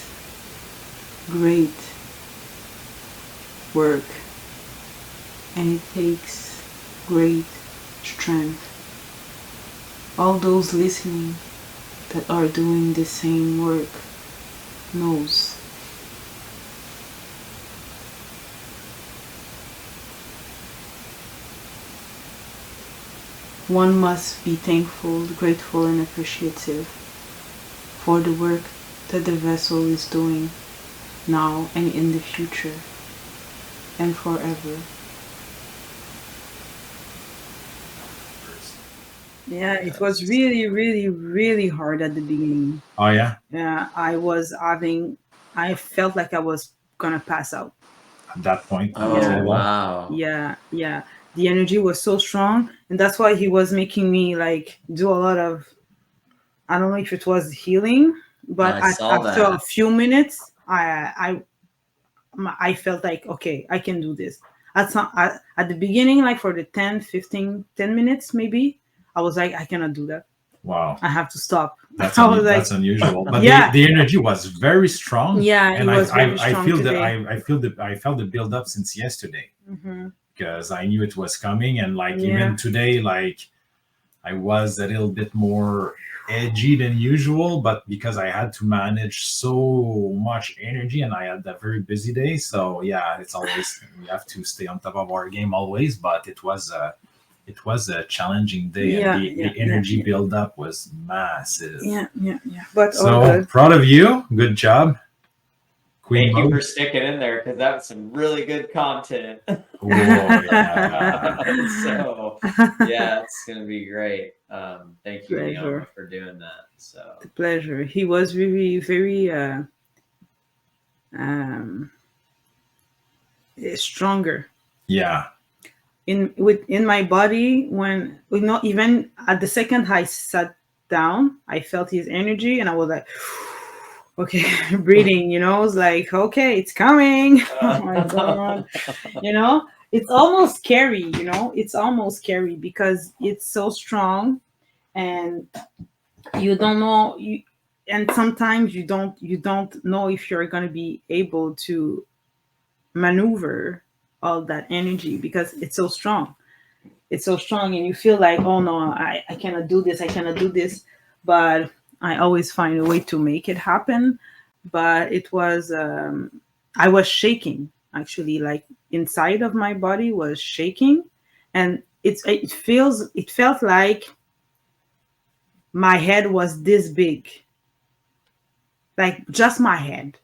great work and it takes great strength. All those listening that are doing the same work knows. One must be thankful, grateful, and appreciative for the work that the vessel is doing now and in the future and forever. Yeah, it was really, really, really hard at the beginning. Oh yeah? Yeah, I felt like I was gonna pass out. At that point. Oh Yeah. wow! Yeah. The energy was so strong, and that's why he was making me like do a lot of. I don't know if it was healing, but I saw after that. a few minutes, I felt like okay, I can do this. At the beginning, like for the 10 minutes maybe, I was like, I cannot do that. Wow. I have to stop. That's I was like, that's unusual. But yeah. the energy was very strong. Yeah, and it was very I strong feel today. that I felt the build up since yesterday. Because I knew it was coming, and like Yeah. even today, like I was a little bit more edgy than usual, but because I had to manage so much energy and I had a very busy day, so yeah, it's always we have to stay on top of our game always. But it was a challenging day, and the energy build up was massive. Yeah. But all So good. proud of you. Good job. Queen Thank you Mode. for sticking in there because that was some really good content. Oh, yeah. So yeah, it's gonna be great. Thank you, Pleasure. Niyama, for doing that. So The pleasure. He was very, very stronger. Yeah. in my body when even at the second I sat down, I felt his energy, and I was like, okay, breathing. It's like, okay, it's coming. Oh my god, it's almost scary. It's almost scary because it's so strong, and you don't know and sometimes you don't know if you're going to be able to maneuver all that energy because it's so strong. It's so strong, and you feel like, oh no, I cannot do this, I cannot do this. But I always find a way to make it happen. But it was I was shaking, actually, like inside of my body was shaking. And it felt like my head was this big, like just my head,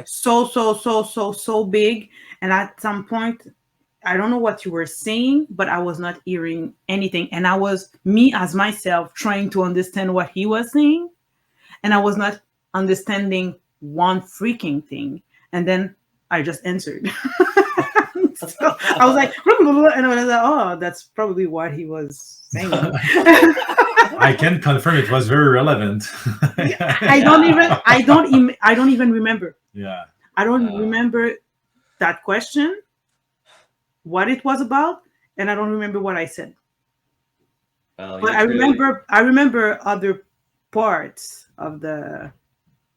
so big. And at some point, I don't know what you were saying, but I was not hearing anything. And I was me as myself trying to understand what he was saying. And I was not understanding one freaking thing. And then I just answered. So I was like, and I was like, oh, that's probably what he was saying. I can confirm it was very relevant. I don't even remember. Yeah. I don't remember that question, what it was about, and I don't remember what I said. Well, But I remember other parts of the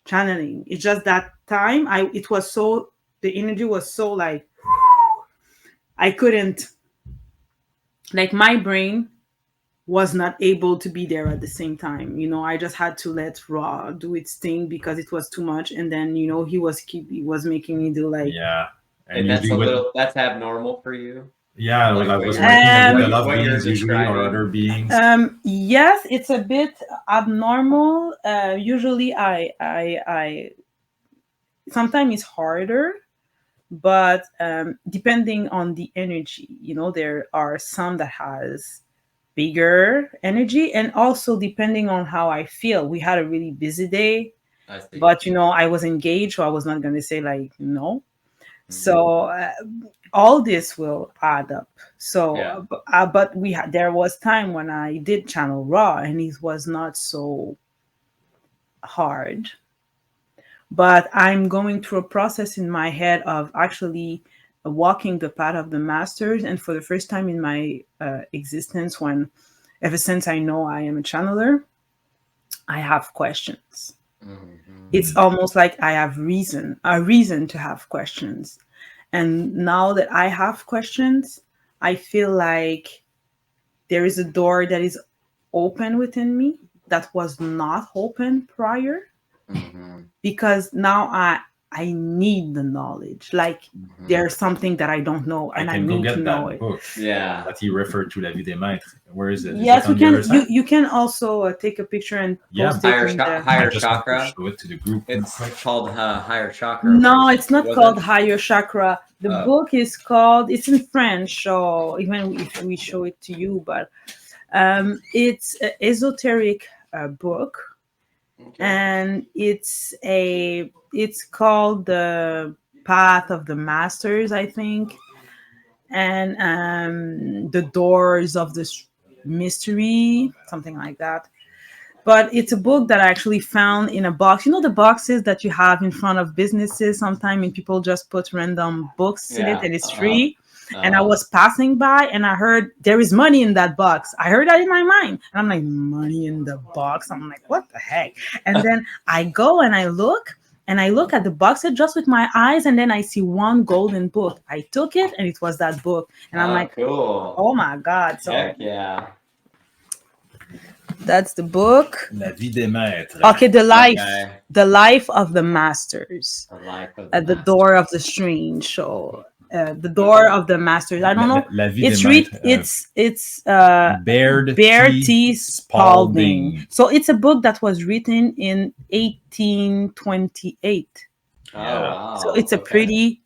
channeling. It's just that time the energy was so like I couldn't, like, my brain was not able to be there at the same time. I just had to let Raw do its thing because it was too much. And then, he was making me do like, Yeah. And that's abnormal for you. Yeah, Like I was what working with you're- the love what you're beings usually, or describing. other beings. yes, it's a bit abnormal. Usually I sometimes it's harder, but depending on the energy, there are some that has bigger energy, and also depending on how I feel. We had a really busy day, I see. but I was engaged, so I was not going to say like no. Mhm. So all this will add up. So Yeah. but there was time when I did channel Raw, and it was not so hard. But I'm going through a process in my head of actually walking the path of the masters. And for the first time in my existence, ever since I know I am a channeler, I have questions. Mhm. It's almost like I have a reason to have questions. And now that I have questions, I feel like there is a door that is open within me that was not open prior. Mhm. Because now I need the knowledge. Like Mhm. there's something that I don't know, and I can go need get to know that it. book Yeah. that he referred to, La Vie des Maîtres. Where is it? Is Yes, it on you the can. other side? You can also take a picture and Yeah. post it in the. Higher I just want to chakra. show it to the group. It's called Higher Chakra. No, it's not Was called it? Higher Chakra. The Oh. book is called. It's in French, so even if we show it to you, but it's an esoteric book. Okay. And it's called The Path of the Masters, I think, and The Doors of the Mystery, something like that. But it's a book that I actually found in a box. The boxes that you have in front of businesses sometimes, and people just put random books in it, and it's free. And I was passing by, and I heard there is money in that box. I heard that in my mind, and I'm like, money in the box. I'm like, what the heck? And then I go and I look. And I look at the box just with my eyes, and then I see one golden book. I took it, and it was that book. And I'm like, cool. oh my God. So Heck yeah. that's the book. La Vie des Maîtres. Okay, the life of the masters. The life of At the door of the strange. So the door of the masters. I don't know. La Vie It's des Maîtres. it's Baird T. Spalding. So it's a book that was written in 1828. Oh Yeah. wow. So it's a pretty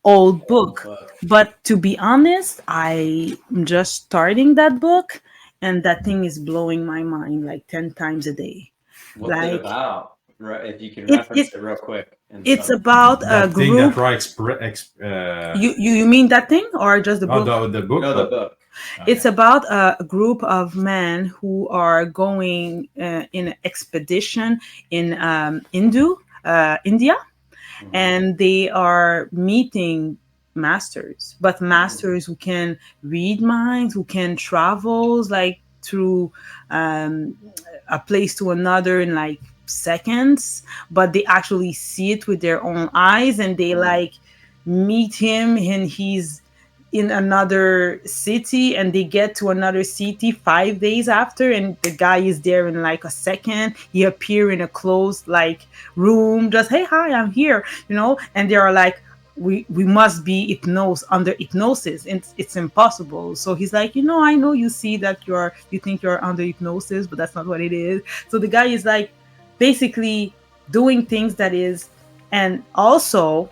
old book. But to be honest, I'm just starting that book, and that thing is blowing my mind like 10 times a day. What's like- it about? If you can It- reference it real quick. It's about a That thing that group. Raw You mean that thing or just the book? the book? No, the book. It's about a group of men who are going in an expedition in India, and they are meeting masters, but masters who can read minds, who can travel like through a place to another in like seconds, but they actually see it with their own eyes, and they like meet him and he's in another city, and they get to another city 5 days after, and the guy is there in like a second. He appear in a closed like room, just, hey, hi, I'm here, and they are like, we must be under hypnosis. It's impossible. So he's like, I know you see that you think you're under hypnosis, but that's not what it is. So the guy is like basically doing things that is, and also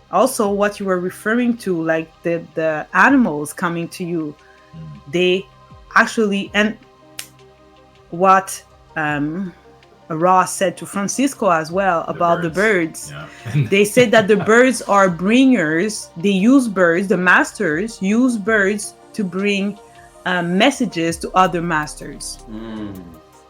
what you were referring to, like the animals coming to you, they actually, and what Ross said to Francisco as well about the birds. Yeah. They said that the birds are bringers. They use birds, the masters use birds to bring messages to other masters.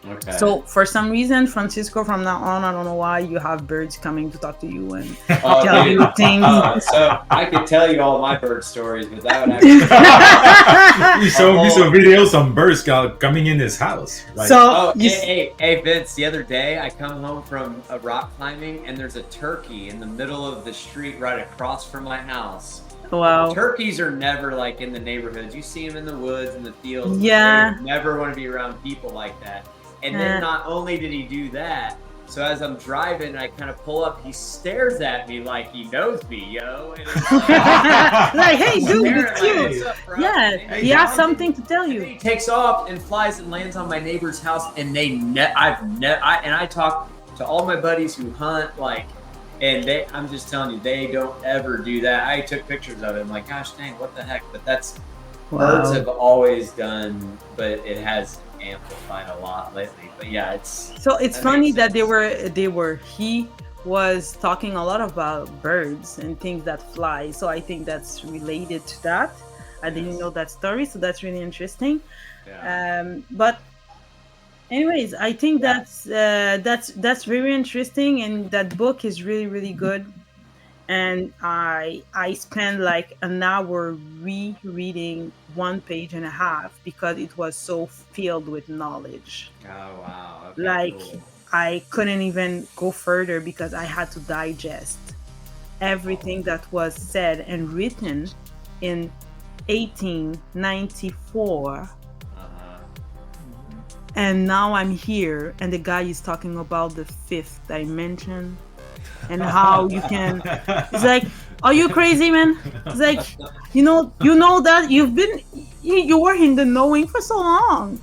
Okay. So for some reason, Francisco, from now on, I don't know why, you have birds coming to talk to you and tell you things. So I could tell you all my bird stories, but that would actually. You showed me some videos, some birds coming in his house. Right? So hey Vince, the other day I come home from a rock climbing and there's a turkey in the middle of the street right across from my house. wow. Turkeys are never like in the neighborhoods. You see them in the woods and the fields. Yeah. They never want to be around people like that. And then not only did he do that, so as I'm driving, I kind of pull up, he stares at me like he knows me, yo. And it's like, hey, dude, staring it's like, cute. "What's up, bro?" Yeah, And he has something to tell He you. takes off and flies and lands on my neighbor's house, and I talk to all my buddies who hunt, like, and I'm just telling you, they don't ever do that. I took pictures of it. I'm like, gosh dang, what the heck? But birds have always done, but it has amplified a lot lately. But yeah, it's funny that he was talking a lot about birds and things that fly. So I think that's related to that. I didn't know that story, so that's really interesting. Yeah. But anyways, I think that's very interesting, and that book is really, really good. And I spent like an hour rereading 1.5 pages because it was so filled with knowledge. Oh wow. Okay, Like, cool. I couldn't even go further because I had to digest everything that was said and written in 1894. And now I'm here, and the guy is talking about the fifth dimension and how you can. It's like, are you crazy, man? It's like, you know that you were in the knowing for so long,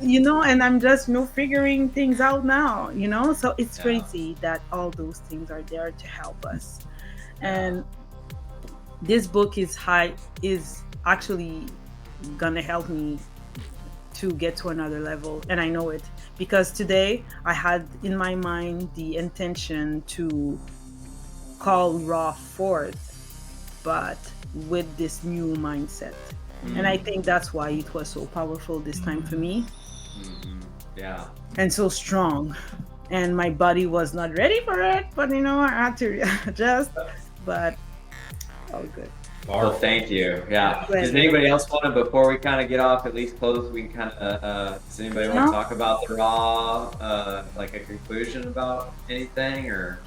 and I'm just figuring things out now, so it's crazy that all those things are there to help us. And this book is actually gonna help me to get to another level, and I know it because today I had in my mind the intention to call Raw forth, but with this new mindset. And I think that's why it was so powerful this time for me. Yeah. And so strong. And my body was not ready for it, but I had to adjust. But all good. Well, thank you. Yeah. Does anybody else want to, before we kind of get off, at least close, we can kind of, does anybody want to talk about the Raw, like a conclusion about anything, or?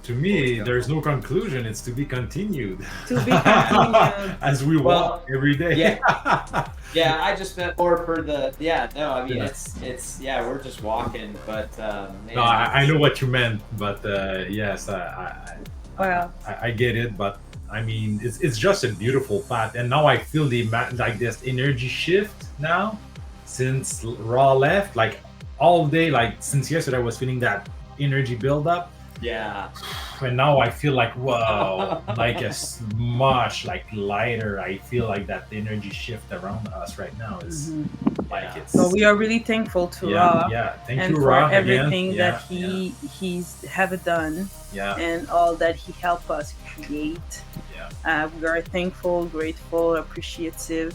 To me, there's no conclusion. It's to be continued. To be continued. As we walk every day. Yeah. Yeah, I just meant more for the, it's we're just walking, but, man, no, I know what you meant, but, yes, I get it, but I mean, it's just a beautiful path, and now I feel like this energy shift now since Raw left. Like all day, like since yesterday, I was feeling that energy build up. Yeah. And now I feel like, whoa, like much like lighter. I feel like that energy shift around us right now is like Yeah. So it's we are really thankful to yeah, Ra yeah. Thank you, and for Ra, again. everything that Yeah, yeah, he's have done yeah, and all that he helped us create. yeah. We are thankful, grateful, appreciative,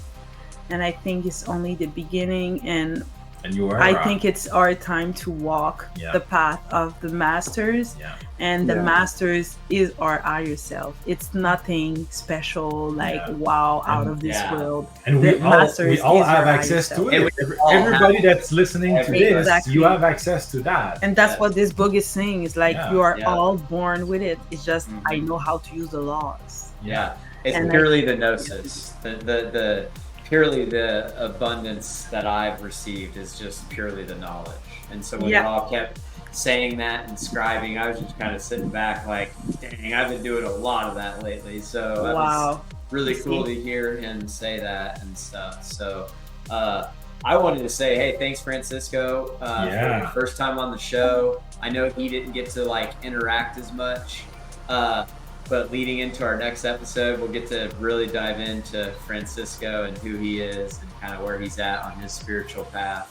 and I think it's only the beginning. And And you are I Ra. think it's our time to walk Yeah. the path of the masters, Yeah. and the Yeah. masters is our higher self. It's nothing special, like Yeah. wow, out And- of this Yeah. world. And The we masters all is have your higher access to self. And it. we all Everybody have that's listening to everybody. this, Exactly. you have access to that. And that's Yes. what this book is saying. It's like Yeah. you are Yeah. all born with it. It's just I Mhm. know how to use the laws. Yeah. It's And purely the gnosis. The purely the abundance that I've received is just purely the knowledge. And so when Yeah. Rob kept saying that and scribing, I was just kind of sitting back like, dang, I've been doing a lot of that lately. So that was Wow. really You cool see? to hear him say that and stuff. So I wanted to say, hey, thanks, Francisco, for Yeah. your first time on the show. I know he didn't get to like interact as much, but leading into our next episode, we'll get to really dive into Francisco and who he is and kind of where he's at on his spiritual path.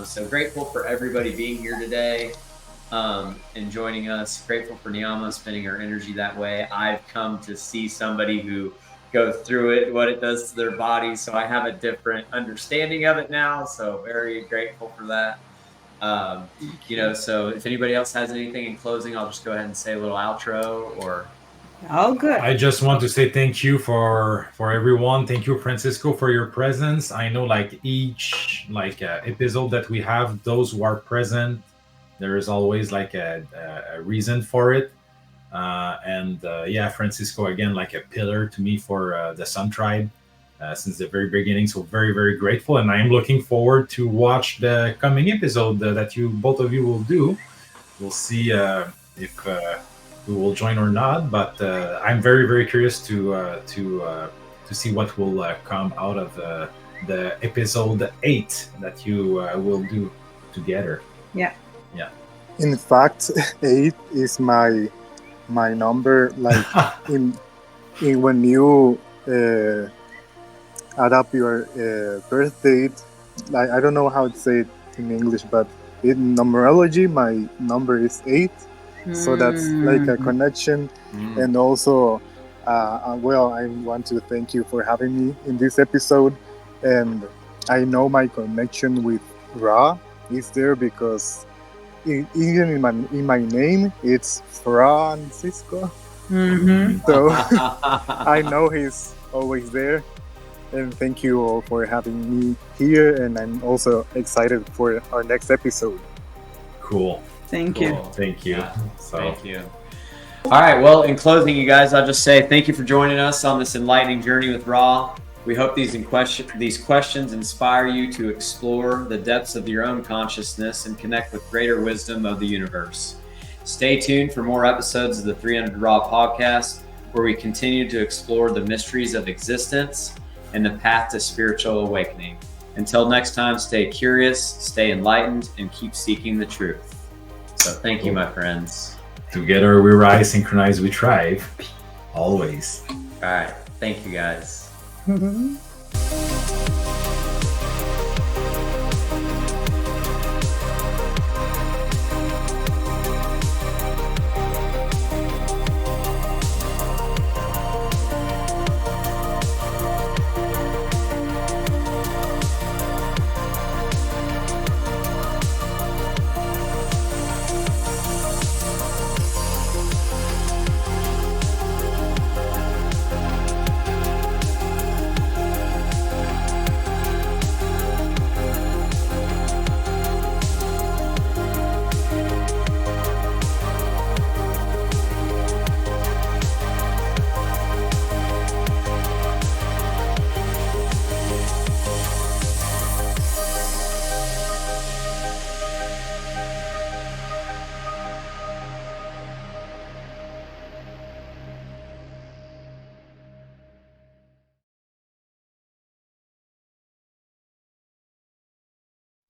So grateful for everybody being here today and joining us. Grateful for Niyama spending her energy that way. I've come to see somebody who goes through it, what it does to their body. So I have a different understanding of it now. So very grateful for that. So if anybody else has anything in closing, I'll just go ahead and say a little outro or. All good. I just want to say thank you for everyone. Thank you, Francisco, for your presence. I know like each episode that we have, those who are present, there is always like a reason for it. Francisco again, like a pillar to me for the Sun Tribe since the very beginning. So very, very grateful, and I am looking forward to watch the coming episode that you both of you will do. We'll see if we will join or not, but I'm very, very curious to see what will come out of the episode 8 that you will do together. Yeah. Yeah. In fact, 8 is my number. Like in when you add up your birth date, like I don't know how to say it in English, but in numerology, my number is 8. So that's like a connection. And also, I want to thank you for having me in this episode. And I know my connection with Ra is there because even in my name, it's Francisco. Mm-hmm. So I know he's always there. And thank you all for having me here. And I'm also excited for our next episode. Cool. Thank you. Thank you. Yeah, So thank you. All right. Well, in closing, you guys, I'll just say thank you for joining us on this enlightening journey with Ra. We hope these questions inspire you to explore the depths of your own consciousness and connect with greater wisdom of the universe. Stay tuned for more episodes of the 300RAW podcast, where we continue to explore the mysteries of existence and the path to spiritual awakening. Until next time, stay curious, stay enlightened, and keep seeking the truth. So thank you, my friends. together we rise, synchronized we thrive. Always. All right. Thank you, guys.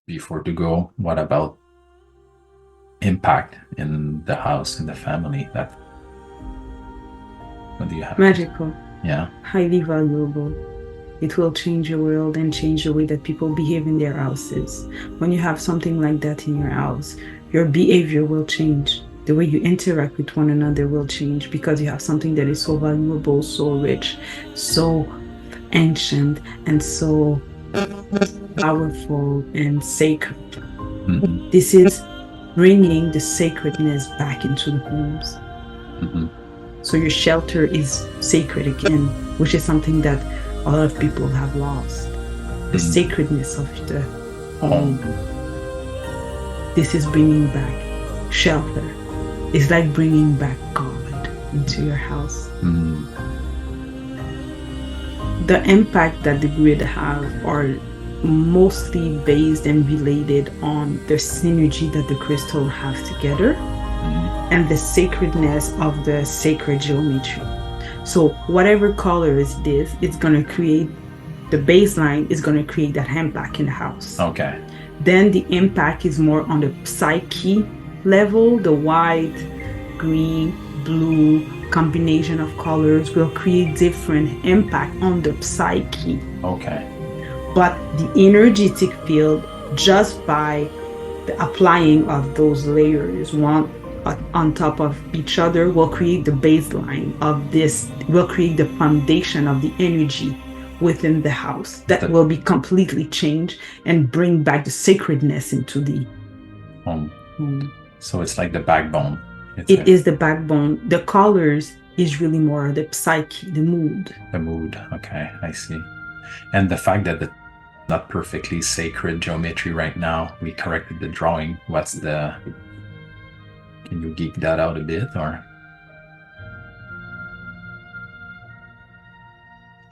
Before to go, what about impact in the house, in the family? That what do you have? Magical. Yeah. Highly valuable. It will change your world and change the way that people behave in their houses. When you have something like that in your house, your behavior will change. The way you interact with one another will change because you have something that is so valuable, so rich, so ancient, and so powerful and sacred. Mm-hmm. This is bringing the sacredness back into the homes. Mm-hmm. So your shelter is sacred again, which is something that a lot of people have lost. The sacredness of the home. This is bringing back shelter. It's like bringing back God into your house. The impact that the grid have are mostly based and related on the synergy that the crystal have together and the sacredness of the sacred geometry. So whatever color is this, it's going to create, the baseline is going to create that impact in the house. Okay. Then the impact is more on the psyche level. The white, green, blue combination of colors will create different impact on the psyche. Okay. But the energetic field, just by the applying of those layers, one on top of each other, will create the baseline of this, will create the foundation of the energy within the house that will be completely changed and bring back the sacredness into the home. So it's like the backbone. It is the backbone. The colors is really more the psyche, the mood. The mood. Okay, I see. And the fact that the not perfectly sacred geometry right now, we corrected the drawing. What's the... Can you geek that out a bit, or?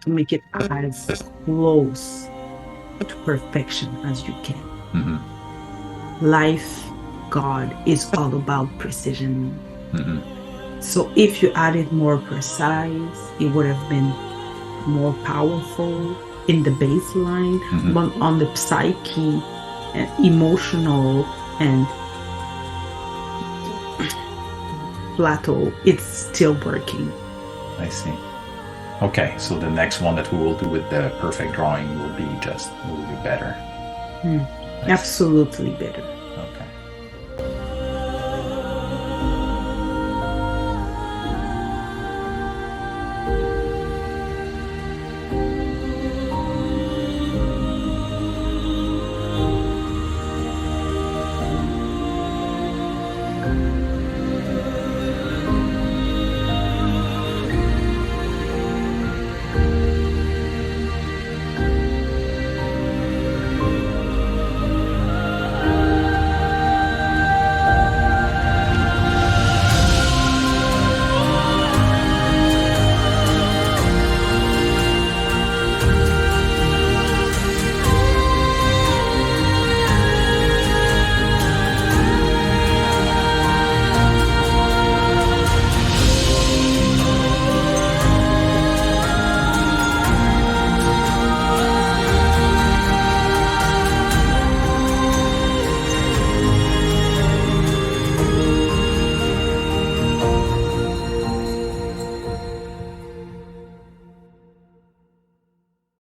To make it as close to perfection as you can. Life, God, is all about precision. So if you added more precise, it would have been more powerful in the baseline, but on the psyche and emotional and plateau, it's still working. I see. Okay, so the next one that we will do with the perfect drawing will be better. Absolutely better.